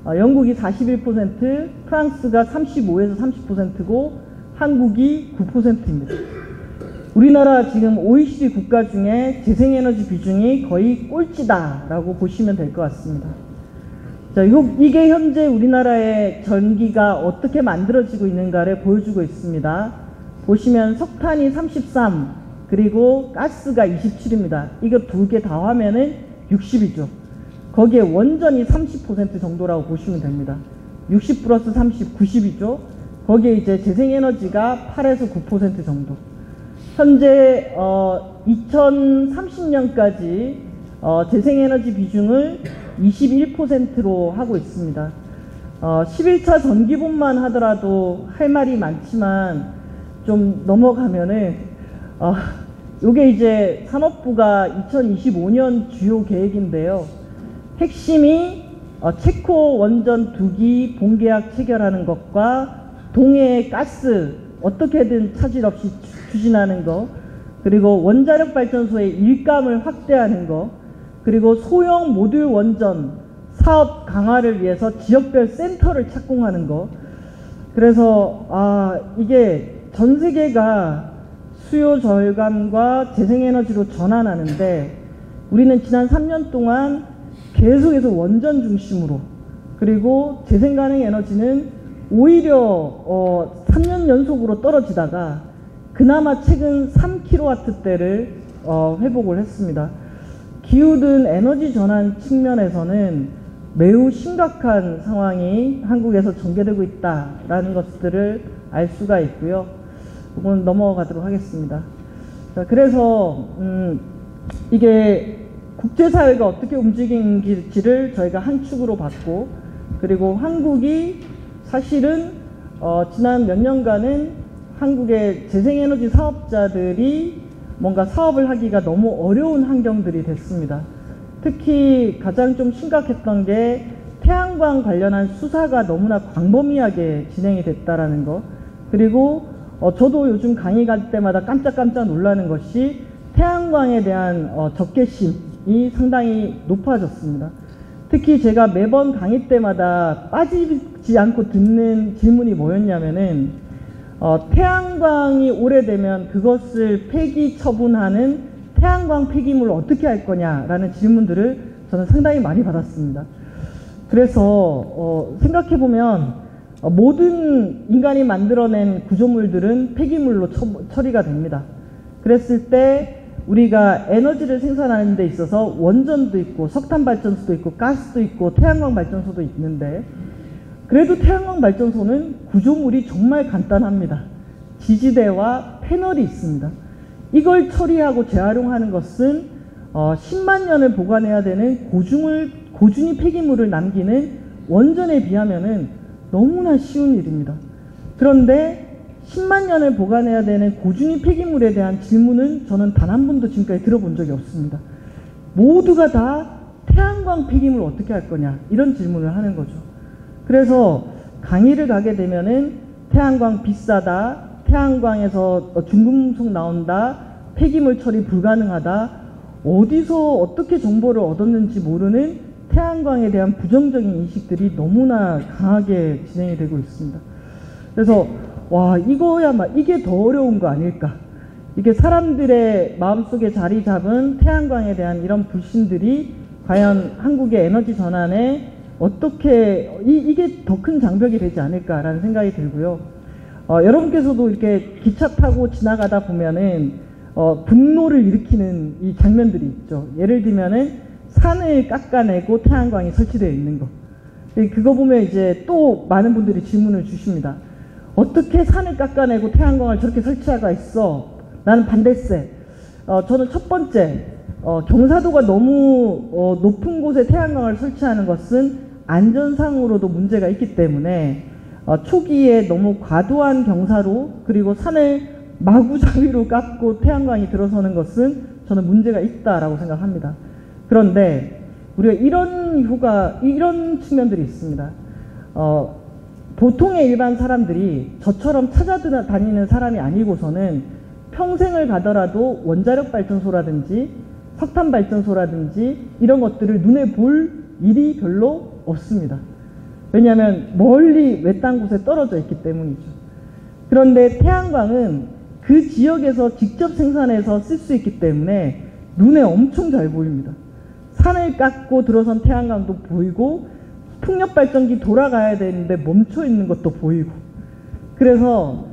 영국이 41%, 프랑스가 35에서 30%고 한국이 9%입니다. 우리나라 지금 OECD 국가 중에 재생에너지 비중이 거의 꼴찌다라고 보시면 될 것 같습니다. 자, 이게 현재 우리나라의 전기가 어떻게 만들어지고 있는가를 보여주고 있습니다. 보시면 석탄이 33, 그리고 가스가 27입니다. 이거 두 개 다 하면은 60이죠. 거기에 원전이 30% 정도라고 보시면 됩니다. 60 플러스 30, 90이죠. 거기에 이제 재생에너지가 8에서 9% 정도. 현재 2030년까지 재생에너지 비중을 21%로 하고 있습니다. 11차 전기분만 하더라도 할 말이 많지만 좀 넘어가면은 요게 이제 산업부가 2025년 주요 계획인데요. 핵심이 체코 원전 2기 본계약 체결하는 것과 동해 가스 어떻게든 차질 없이 추진하는 거, 그리고 원자력 발전소의 일감을 확대하는 거, 그리고 소형 모듈 원전 사업 강화를 위해서 지역별 센터를 착공하는 거. 그래서 이게 전 세계가 수요 절감과 재생에너지로 전환하는데 우리는 지난 3년 동안 계속해서 원전 중심으로, 그리고 재생가능 에너지는 오히려 3년 연속으로 떨어지다가 그나마 최근 3kW대를 회복을 했습니다. 기후든 에너지 전환 측면에서는 매우 심각한 상황이 한국에서 전개되고 있다라는 것들을 알 수가 있고요. 이건 넘어가도록 하겠습니다. 자, 그래서 이게 국제사회가 어떻게 움직이는지를 저희가 한 축으로 봤고, 그리고 한국이 사실은 지난 몇 년간은 한국의 재생에너지 사업자들이 뭔가 사업을 하기가 너무 어려운 환경들이 됐습니다. 특히 가장 좀 심각했던 게 태양광 관련한 수사가 너무나 광범위하게 진행이 됐다라는 거. 그리고 저도 요즘 강의 갈 때마다 깜짝깜짝 놀라는 것이 태양광에 대한 적개심이 상당히 높아졌습니다. 특히 제가 매번 강의 때마다 빠지지 않고 듣는 질문이 뭐였냐면은 태양광이 오래되면 그것을 폐기 처분하는 태양광 폐기물을 어떻게 할 거냐라는 질문들을 저는 상당히 많이 받았습니다. 그래서 생각해보면 모든 인간이 만들어낸 구조물들은 폐기물로 처리가 됩니다. 그랬을 때 우리가 에너지를 생산하는 데 있어서 원전도 있고 석탄 발전소도 있고 가스도 있고 태양광 발전소도 있는데, 그래도 태양광 발전소는 구조물이 정말 간단합니다. 지지대와 패널이 있습니다. 이걸 처리하고 재활용하는 것은 10만 년을 보관해야 되는 고준위 폐기물을 남기는 원전에 비하면은 너무나 쉬운 일입니다. 그런데 10만 년을 보관해야 되는 고준위 폐기물에 대한 질문은 저는 단 한 번도 지금까지 들어본 적이 없습니다. 모두가 다 태양광 폐기물 어떻게 할 거냐, 이런 질문을 하는 거죠. 그래서 강의를 가게 되면은 태양광 비싸다, 태양광에서 중금속 나온다, 폐기물 처리 불가능하다, 어디서 어떻게 정보를 얻었는지 모르는 태양광에 대한 부정적인 인식들이 너무나 강하게 진행이 되고 있습니다. 그래서 이게 더 어려운 거 아닐까. 이게 사람들의 마음속에 자리 잡은 태양광에 대한 이런 불신들이 과연 한국의 에너지 전환에 어떻게 이게 더 큰 장벽이 되지 않을까라는 생각이 들고요. 여러분께서도 이렇게 기차 타고 지나가다 보면은 분노를 일으키는 이 장면들이 있죠. 예를 들면은 산을 깎아내고 태양광이 설치되어 있는 거. 그거 보면 이제 또 많은 분들이 질문을 주십니다. 어떻게 산을 깎아내고 태양광을 저렇게 설치하가 있어? 나는 반대세. 저는 첫 번째, 경사도가 너무 높은 곳에 태양광을 설치하는 것은 안전상으로도 문제가 있기 때문에 초기에 너무 과도한 경사로, 그리고 산을 마구잡이로 깎고 태양광이 들어서는 것은 저는 문제가 있다라고 생각합니다. 그런데 우리가 이런 측면들이 있습니다. 보통의 일반 사람들이 저처럼 찾아다니는 사람이 아니고서는 평생을 가더라도 원자력 발전소라든지 석탄 발전소라든지 이런 것들을 눈에 볼 일이 별로 없습니다. 왜냐하면 멀리 외딴 곳에 떨어져 있기 때문이죠. 그런데 태양광은 그 지역에서 직접 생산해서 쓸 수 있기 때문에 눈에 엄청 잘 보입니다. 산을 깎고 들어선 태양광도 보이고, 풍력발전기 돌아가야 되는데 멈춰 있는 것도 보이고, 그래서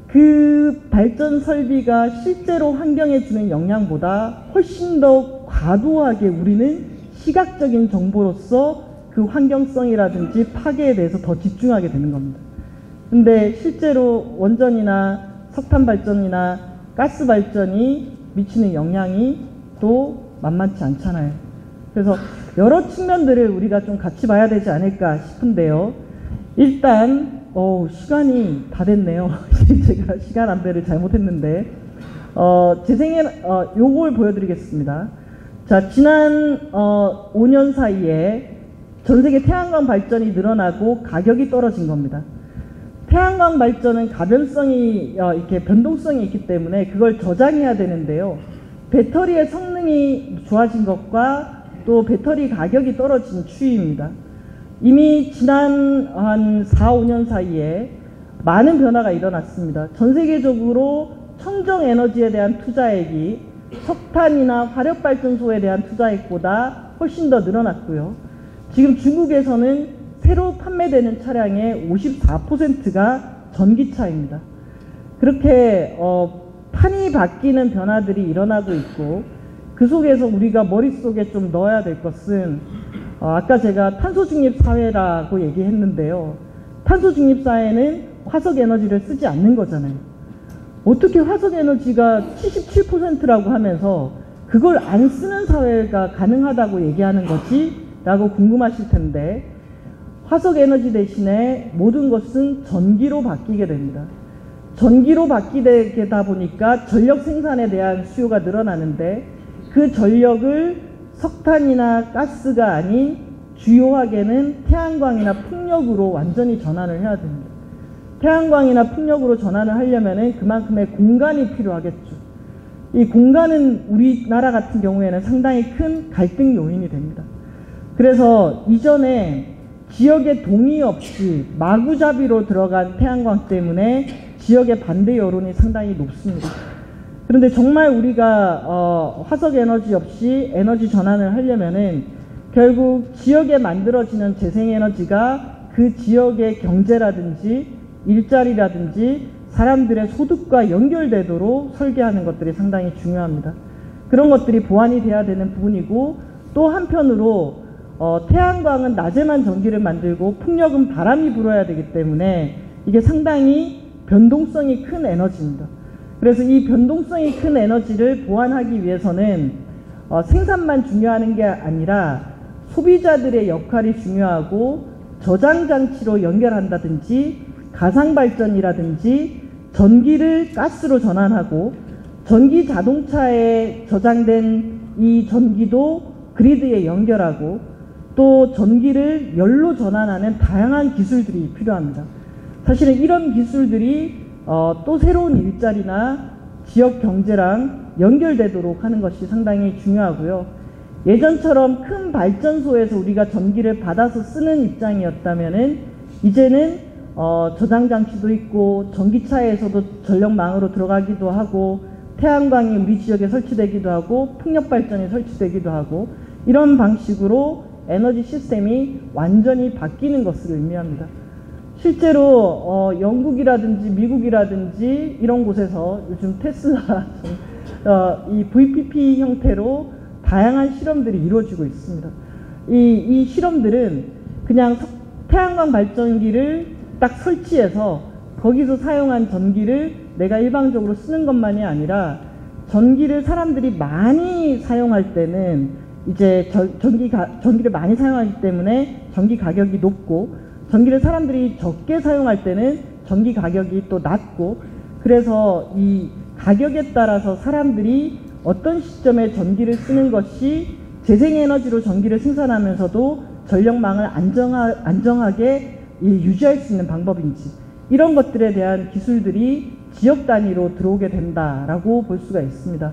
그 발전 설비가 실제로 환경에 주는 영향보다 훨씬 더 과도하게 우리는 시각적인 정보로서 그 환경성이라든지 파괴에 대해서 더 집중하게 되는 겁니다. 근데 실제로 원전이나 석탄 발전이나 가스 발전이 미치는 영향이 또 만만치 않잖아요. 그래서 여러 측면들을 우리가 좀 같이 봐야 되지 않을까 싶은데요. 일단 시간이 다 됐네요. 제가 시간 안배를 잘못했는데 요걸 보여드리겠습니다. 자, 지난 5년 사이에 전 세계 태양광 발전이 늘어나고 가격이 떨어진 겁니다. 태양광 발전은 가변성이 이렇게 변동성이 있기 때문에 그걸 저장해야 되는데요. 배터리의 성능이 좋아진 것과 또 배터리 가격이 떨어진 추이입니다. 이미 지난 한 4, 5년 사이에 많은 변화가 일어났습니다. 전 세계적으로 청정 에너지에 대한 투자액이 석탄이나 화력발전소에 대한 투자액보다 훨씬 더 늘어났고요. 지금 중국에서는 새로 판매되는 차량의 54%가 전기차입니다. 그렇게 판이 바뀌는 변화들이 일어나고 있고, 그 속에서 우리가 머릿속에 좀 넣어야 될 것은 아까 제가 탄소중립 사회라고 얘기했는데요. 탄소중립 사회는 화석에너지를 쓰지 않는 거잖아요. 어떻게 화석에너지가 77%라고 하면서 그걸 안 쓰는 사회가 가능하다고 얘기하는 거지? 라고 궁금하실 텐데, 화석에너지 대신에 모든 것은 전기로 바뀌게 됩니다. 전기로 바뀌다 보니까 전력 생산에 대한 수요가 늘어나는데, 그 전력을 석탄이나 가스가 아닌 주요하게는 태양광이나 풍력으로 완전히 전환을 해야 됩니다. 태양광이나 풍력으로 전환을 하려면 그만큼의 공간이 필요하겠죠. 이 공간은 우리나라 같은 경우에는 상당히 큰 갈등 요인이 됩니다. 그래서 이전에 지역의 동의 없이 마구잡이로 들어간 태양광 때문에 지역의 반대 여론이 상당히 높습니다. 그런데 정말 우리가 화석에너지 없이 에너지 전환을 하려면은 결국 지역에 만들어지는 재생에너지가 그 지역의 경제라든지 일자리라든지 사람들의 소득과 연결되도록 설계하는 것들이 상당히 중요합니다. 그런 것들이 보완이 돼야 되는 부분이고, 또 한편으로 태양광은 낮에만 전기를 만들고 풍력은 바람이 불어야 되기 때문에 이게 상당히 변동성이 큰 에너지입니다. 그래서 이 변동성이 큰 에너지를 보완하기 위해서는 생산만 중요한 게 아니라 소비자들의 역할이 중요하고, 저장장치로 연결한다든지 가상발전이라든지 전기를 가스로 전환하고, 전기 자동차에 저장된 이 전기도 그리드에 연결하고, 또 전기를 열로 전환하는 다양한 기술들이 필요합니다. 사실은 이런 기술들이 또 새로운 일자리나 지역 경제랑 연결되도록 하는 것이 상당히 중요하고요. 예전처럼 큰 발전소에서 우리가 전기를 받아서 쓰는 입장이었다면은 이제는 저장장치도 있고, 전기차에서도 전력망으로 들어가기도 하고, 태양광이 우리 지역에 설치되기도 하고, 풍력발전이 설치되기도 하고, 이런 방식으로 에너지 시스템이 완전히 바뀌는 것을 의미합니다. 실제로 영국이라든지 미국이라든지 이런 곳에서 요즘 테슬라 이 VPP 형태로 다양한 실험들이 이루어지고 있습니다. 이 실험들은 그냥 태양광 발전기를 딱 설치해서 거기서 사용한 전기를 내가 일방적으로 쓰는 것만이 아니라, 전기를 사람들이 많이 사용할 때는 이제 전기를 많이 사용하기 때문에 전기 가격이 높고, 전기를 사람들이 적게 사용할 때는 전기 가격이 또 낮고, 그래서 이 가격에 따라서 사람들이 어떤 시점에 전기를 쓰는 것이 재생에너지로 전기를 생산하면서도 전력망을 안정하게 유지할 수 있는 방법인지, 이런 것들에 대한 기술들이 지역 단위로 들어오게 된다라고 볼 수가 있습니다.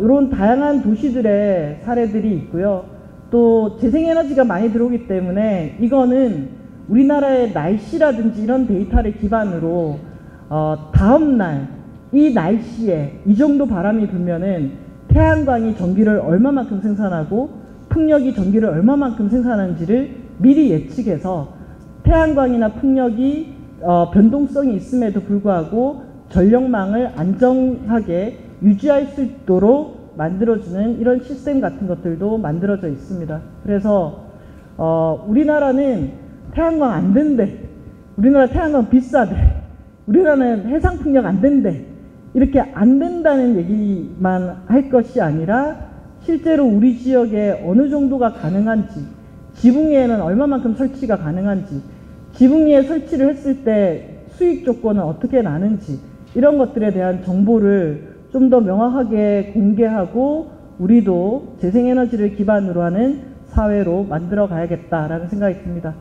이런 다양한 도시들의 사례들이 있고요. 또 재생에너지가 많이 들어오기 때문에 이거는 우리나라의 날씨라든지 이런 데이터를 기반으로 다음날 이 날씨에 이 정도 바람이 불면은 태양광이 전기를 얼마만큼 생산하고 풍력이 전기를 얼마만큼 생산하는지를 미리 예측해서 태양광이나 풍력이 변동성이 있음에도 불구하고 전력망을 안정하게 유지할 수 있도록 만들어주는 이런 시스템 같은 것들도 만들어져 있습니다. 그래서 우리나라는 태양광 안 된대, 우리나라 태양광 비싸대, 우리나라는 해상풍력 안 된대, 이렇게 안 된다는 얘기만 할 것이 아니라 실제로 우리 지역에 어느 정도가 가능한지, 지붕 위에는 얼마만큼 설치가 가능한지, 지붕 위에 설치를 했을 때 수익 조건은 어떻게 나는지, 이런 것들에 대한 정보를 좀 더 명확하게 공개하고 우리도 재생에너지를 기반으로 하는 사회로 만들어 가야겠다라는 생각이 듭니다.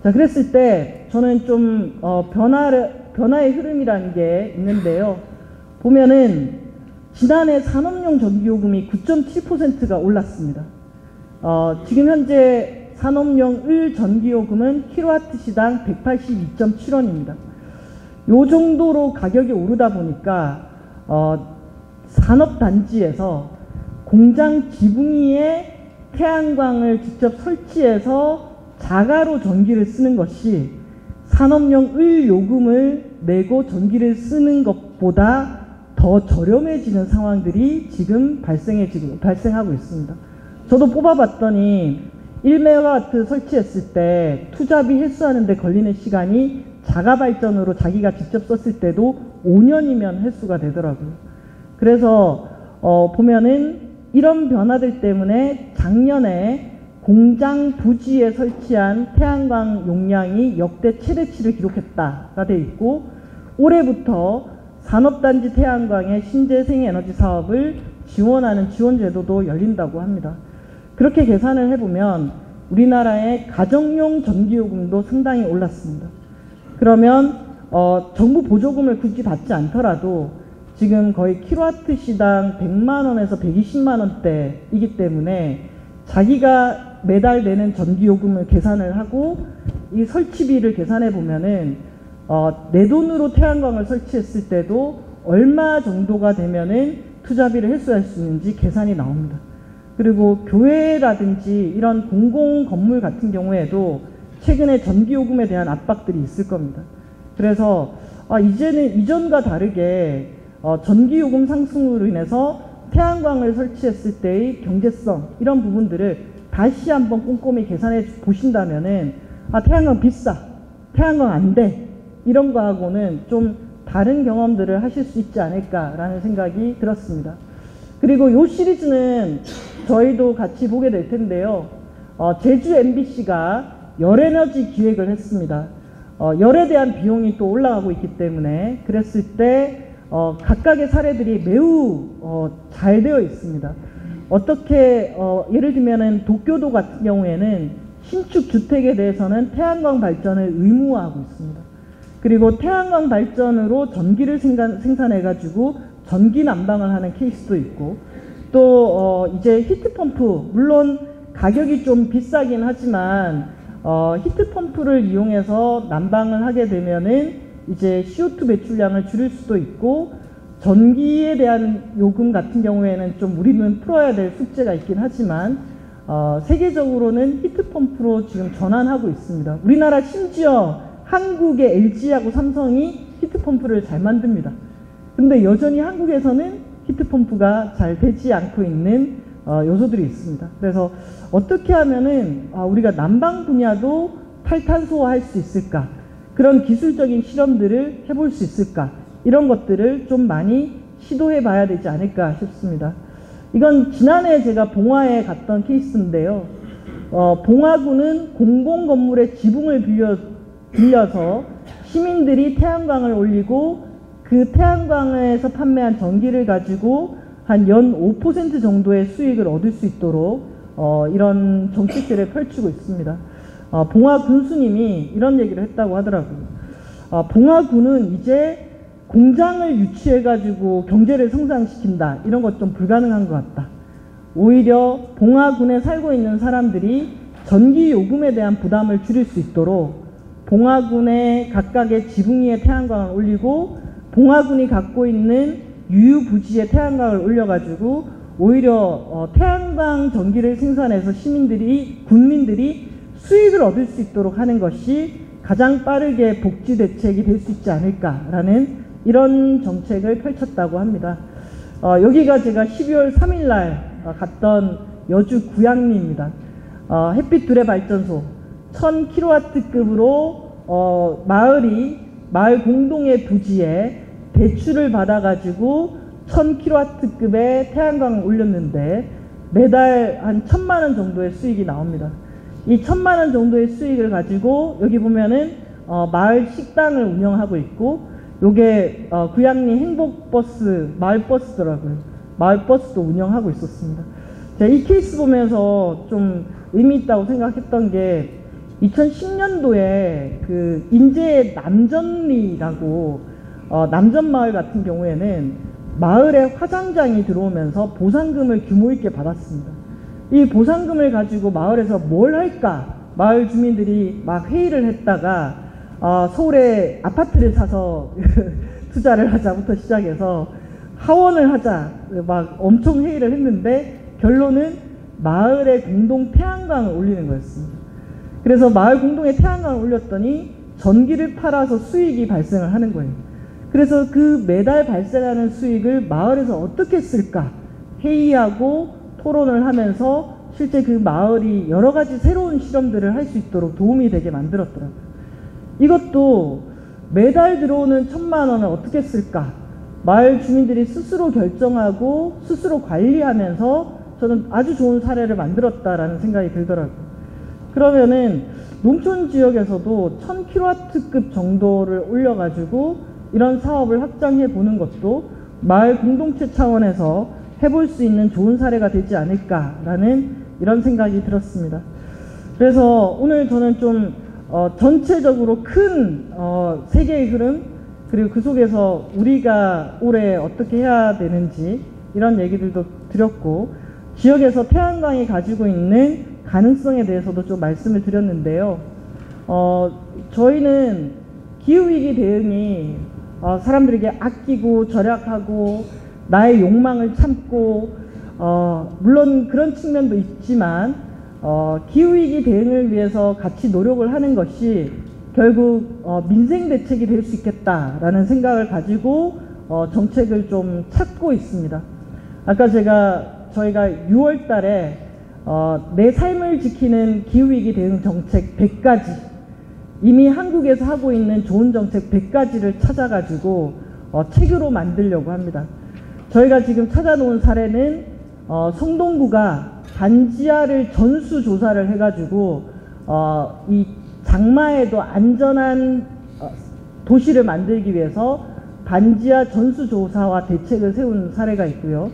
자, 그랬을 때 저는 좀 변화의 흐름이라는 게 있는데요. 보면은 지난해 산업용 전기요금이 9.7%가 올랐습니다. 지금 현재 산업용 을 전기요금은 킬로와트 시당 182.7원입니다. 요 정도로 가격이 오르다 보니까 산업단지에서 공장 지붕 위에 태양광을 직접 설치해서 자가로 전기를 쓰는 것이 산업용 을 요금을 내고 전기를 쓰는 것보다 더 저렴해지는 상황들이 지금 발생하고 있습니다. 저도 뽑아봤더니 1메가와트 설치했을 때 투자비 회수하는 데 걸리는 시간이 자가 발전으로 자기가 직접 썼을 때도 5년이면 회수가 되더라고요. 그래서 보면은 이런 변화들 때문에 작년에 공장 부지에 설치한 태양광 용량이 역대 최대치를 기록했다가 되어 있고, 올해부터 산업단지 태양광의 신재생에너지 사업을 지원하는 지원제도도 열린다고 합니다. 그렇게 계산을 해보면 우리나라의 가정용 전기요금도 상당히 올랐습니다. 그러면 정부 보조금을 굳이 받지 않더라도 지금 거의 킬로와트 시당 100만원에서 120만원대이기 때문에 자기가 매달 내는 전기요금을 계산을 하고 이 설치비를 계산해 보면은 내 돈으로 태양광을 설치했을 때도 얼마 정도가 되면은 투자비를 회수할 수 있는지 계산이 나옵니다. 그리고 교회라든지 이런 공공 건물 같은 경우에도 최근에 전기요금에 대한 압박들이 있을 겁니다. 그래서 이제는 이전과 다르게 전기요금 상승으로 인해서 태양광을 설치했을 때의 경제성, 이런 부분들을 다시 한번 꼼꼼히 계산해 보신다면은 태양광 비싸, 태양광 안 돼, 이런 거하고는 좀 다른 경험들을 하실 수 있지 않을까라는 생각이 들었습니다. 그리고 이 시리즈는 저희도 같이 보게 될 텐데요. 제주 MBC가 열에너지 기획을 했습니다. 열에 대한 비용이 또 올라가고 있기 때문에 그랬을 때 각각의 사례들이 매우 잘 되어 있습니다. 어떻게 예를 들면은 도쿄도 같은 경우에는 신축 주택에 대해서는 태양광 발전을 의무화하고 있습니다. 그리고 태양광 발전으로 전기를 생산해-가지고 전기 난방을 하는 케이스도 있고, 또 이제 히트펌프, 물론 가격이 좀 비싸긴 하지만 히트펌프를 이용해서 난방을 하게 되면은 이제 CO2 배출량을 줄일 수도 있고, 전기에 대한 요금 같은 경우에는 좀 우리는 풀어야 될 숙제가 있긴 하지만 세계적으로는 히트펌프로 지금 전환하고 있습니다. 우리나라 심지어 한국의 LG하고 삼성이 히트펌프를 잘 만듭니다. 근데 여전히 한국에서는 히트펌프가 잘 되지 않고 있는 요소들이 있습니다. 그래서 어떻게 하면은 우리가 난방 분야도 탈탄소화할 수 있을까? 그런 기술적인 실험들을 해볼 수 있을까? 이런 것들을 좀 많이 시도해 봐야 되지 않을까 싶습니다. 이건 지난해 제가 봉화에 갔던 케이스인데요. 봉화구는 공공건물의 지붕을 빌려서 시민들이 태양광을 올리고 그 태양광에서 판매한 전기를 가지고 한 연 5% 정도의 수익을 얻을 수 있도록 이런 정책들을 펼치고 있습니다. 봉화 군수님이 이런 얘기를 했다고 하더라고요. 봉화구는 이제 공장을 유치해가지고 경제를 성장시킨다, 이런 것 좀 불가능한 것 같다. 오히려 봉화군에 살고 있는 사람들이 전기 요금에 대한 부담을 줄일 수 있도록 봉화군의 각각의 지붕 위에 태양광을 올리고 봉화군이 갖고 있는 유유부지에 태양광을 올려가지고 오히려 태양광 전기를 생산해서 국민들이 수익을 얻을 수 있도록 하는 것이 가장 빠르게 복지 대책이 될 수 있지 않을까라는 이런 정책을 펼쳤다고 합니다. 여기가 제가 12월 3일 날 갔던 여주 구양리입니다. 햇빛 두레 발전소 1000kW급으로 마을 공동의 부지에 대출을 받아가지고 1000kW급의 태양광을 올렸는데 매달 한 1000만원 정도의 수익이 나옵니다. 이 1000만원 정도의 수익을 가지고 여기 보면은 마을 식당을 운영하고 있고, 요게 구양리 행복버스, 마을버스더라고요. 마을버스도 운영하고 있었습니다. 제가 이 케이스 보면서 좀 의미 있다고 생각했던 게 2010년도에 그 인제의 남전리라고 남전마을 같은 경우에는 마을에 화장장이 들어오면서 보상금을 규모 있게 받았습니다. 이 보상금을 가지고 마을에서 뭘 할까? 마을 주민들이 막 회의를 했다가 서울에 아파트를 사서 투자를 하자부터 시작해서 하원을 하자 막 엄청 회의를 했는데 결론은 마을의 공동 태양광을 올리는 거였습니다. 그래서 마을 공동에 태양광을 올렸더니 전기를 팔아서 수익이 발생을 하는 거예요. 그래서 그 매달 발생하는 수익을 마을에서 어떻게 쓸까 회의하고 토론을 하면서 실제 그 마을이 여러 가지 새로운 실험들을 할 수 있도록 도움이 되게 만들었더라고요. 이것도 매달 들어오는 1,000만 원을 어떻게 쓸까? 마을 주민들이 스스로 결정하고 스스로 관리하면서 저는 아주 좋은 사례를 만들었다라는 생각이 들더라고요. 그러면은 농촌 지역에서도 1000kW급 정도를 올려가지고 이런 사업을 확장해 보는 것도 마을 공동체 차원에서 해볼 수 있는 좋은 사례가 되지 않을까라는 이런 생각이 들었습니다. 그래서 오늘 저는 좀 전체적으로 큰 세계의 흐름 그리고 그 속에서 우리가 올해 어떻게 해야 되는지 이런 얘기들도 드렸고 지역에서 태양광이 가지고 있는 가능성에 대해서도 좀 말씀을 드렸는데요. 저희는 기후위기 대응이 사람들에게 아끼고 절약하고 나의 욕망을 참고 물론 그런 측면도 있지만 기후위기 대응을 위해서 같이 노력을 하는 것이 결국 민생 대책이 될 수 있겠다라는 생각을 가지고 정책을 좀 찾고 있습니다. 아까 저희가 6월 달에 내 삶을 지키는 기후위기 대응 정책 100가지 이미 한국에서 하고 있는 좋은 정책 100가지를 찾아가지고 책으로 만들려고 합니다. 저희가 지금 찾아놓은 사례는 성동구가 반지하를 전수조사를 해가지고 이 장마에도 안전한 도시를 만들기 위해서 반지하 전수조사와 대책을 세운 사례가 있고요.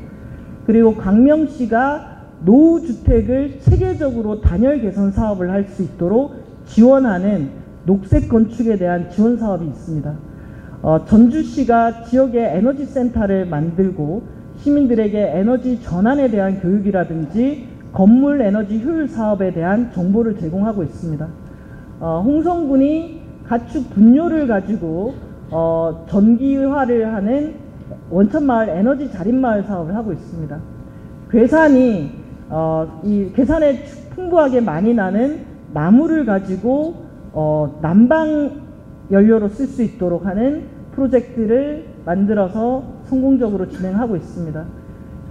그리고 광명시가 노후주택을 체계적으로 단열 개선 사업을 할 수 있도록 지원하는 녹색 건축에 대한 지원 사업이 있습니다. 전주시가 지역에 에너지 센터를 만들고 시민들에게 에너지 전환에 대한 교육이라든지 건물 에너지 효율 사업에 대한 정보를 제공하고 있습니다. 홍성군이 가축 분뇨를 가지고 전기화를 하는 원천마을 에너지 자립마을 사업을 하고 있습니다. 괴산이 이 괴산에 풍부하게 많이 나는 나무를 가지고 난방 연료로 쓸 수 있도록 하는 프로젝트를 만들어서 성공적으로 진행하고 있습니다.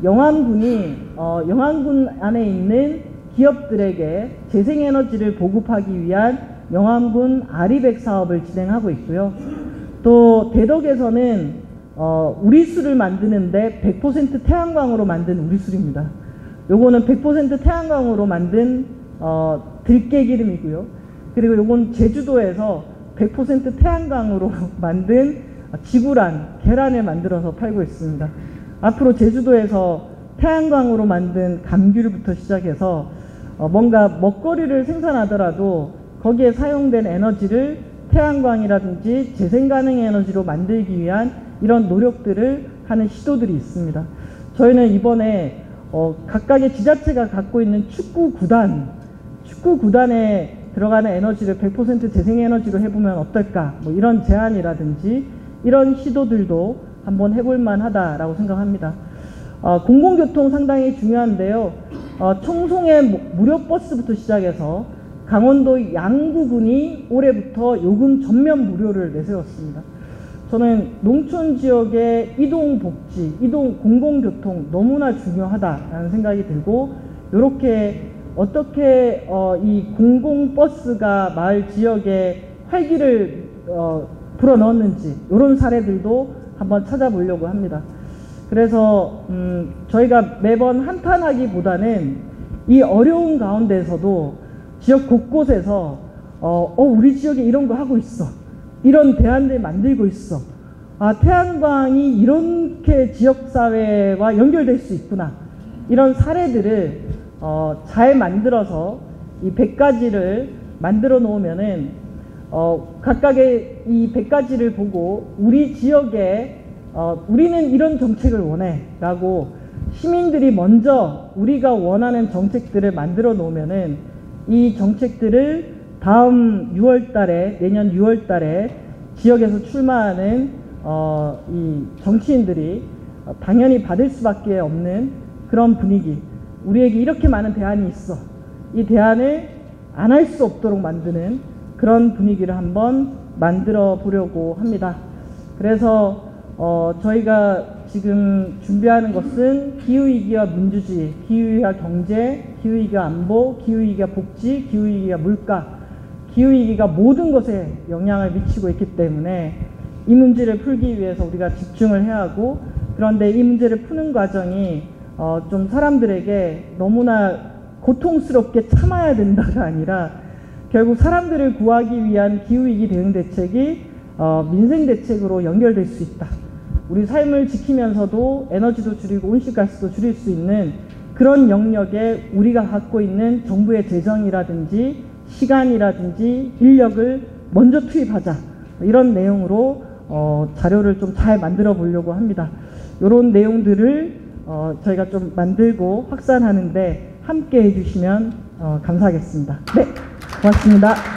영암군이 영암군 안에 있는 기업들에게 재생에너지를 보급하기 위한 영암군 아리백 사업을 진행하고 있고요. 또 대덕에서는 우리수를 만드는데 100% 태양광으로 만든 우리수입니다. 요거는 100% 태양광으로 만든 들깨기름이고요. 그리고 요건 제주도에서 100% 태양광으로 만든 지구란 계란을 만들어서 팔고 있습니다. 앞으로 제주도에서 태양광으로 만든 감귤부터 시작해서 뭔가 먹거리를 생산하더라도 거기에 사용된 에너지를 태양광이라든지 재생가능 에너지로 만들기 위한 이런 노력들을 하는 시도들이 있습니다. 저희는 이번에 각각의 지자체가 갖고 있는 축구 구단에 들어가는 에너지를 100% 재생에너지로 해보면 어떨까 뭐 이런 제안이라든지 이런 시도들도 한번 해볼 만하다라고 생각합니다. 공공교통 상당히 중요한데요. 청송의 무료 버스부터 시작해서 강원도 양구군이 올해부터 요금 전면 무료를 내세웠습니다. 저는 농촌 지역의 이동복지, 공공교통 너무나 중요하다라는 생각이 들고 이렇게 어떻게 이 공공버스가 마을 지역에 활기를 불어넣었는지 이런 사례들도 한번 찾아보려고 합니다. 그래서 저희가 매번 한탄하기보다는 이 어려운 가운데서도 지역 곳곳에서 우리 지역에 이런 거 하고 있어. 이런 대안들 만들고 있어. 태양광이 이렇게 지역사회와 연결될 수 있구나. 이런 사례들을 잘 만들어서 이 100가지를 만들어 놓으면은 각각의 이 100가지를 보고 우리 지역에 우리는 이런 정책을 원해 라고 시민들이 먼저 우리가 원하는 정책들을 만들어 놓으면은 이 정책들을 다음 6월 달에, 내년 6월 달에 지역에서 출마하는 이 정치인들이 당연히 받을 수밖에 없는 그런 분위기. 우리에게 이렇게 많은 대안이 있어. 이 대안을 안 할 수 없도록 만드는 그런 분위기를 한번 만들어 보려고 합니다. 그래서 저희가 지금 준비하는 것은 기후위기와 민주주의, 기후위기와 경제, 기후위기와 안보, 기후위기와 복지, 기후위기와 물가, 기후위기가 모든 것에 영향을 미치고 있기 때문에 이 문제를 풀기 위해서 우리가 집중을 해야 하고, 그런데 이 문제를 푸는 과정이 좀 사람들에게 너무나 고통스럽게 참아야 된다가 아니라 결국 사람들을 구하기 위한 기후위기 대응 대책이 민생 대책으로 연결될 수 있다. 우리 삶을 지키면서도 에너지도 줄이고 온실가스도 줄일 수 있는 그런 영역에 우리가 갖고 있는 정부의 재정이라든지 시간이라든지 인력을 먼저 투입하자. 이런 내용으로 자료를 좀 잘 만들어 보려고 합니다. 이런 내용들을 저희가 좀 만들고 확산하는데 함께 해주시면 감사하겠습니다. 네, 고맙습니다.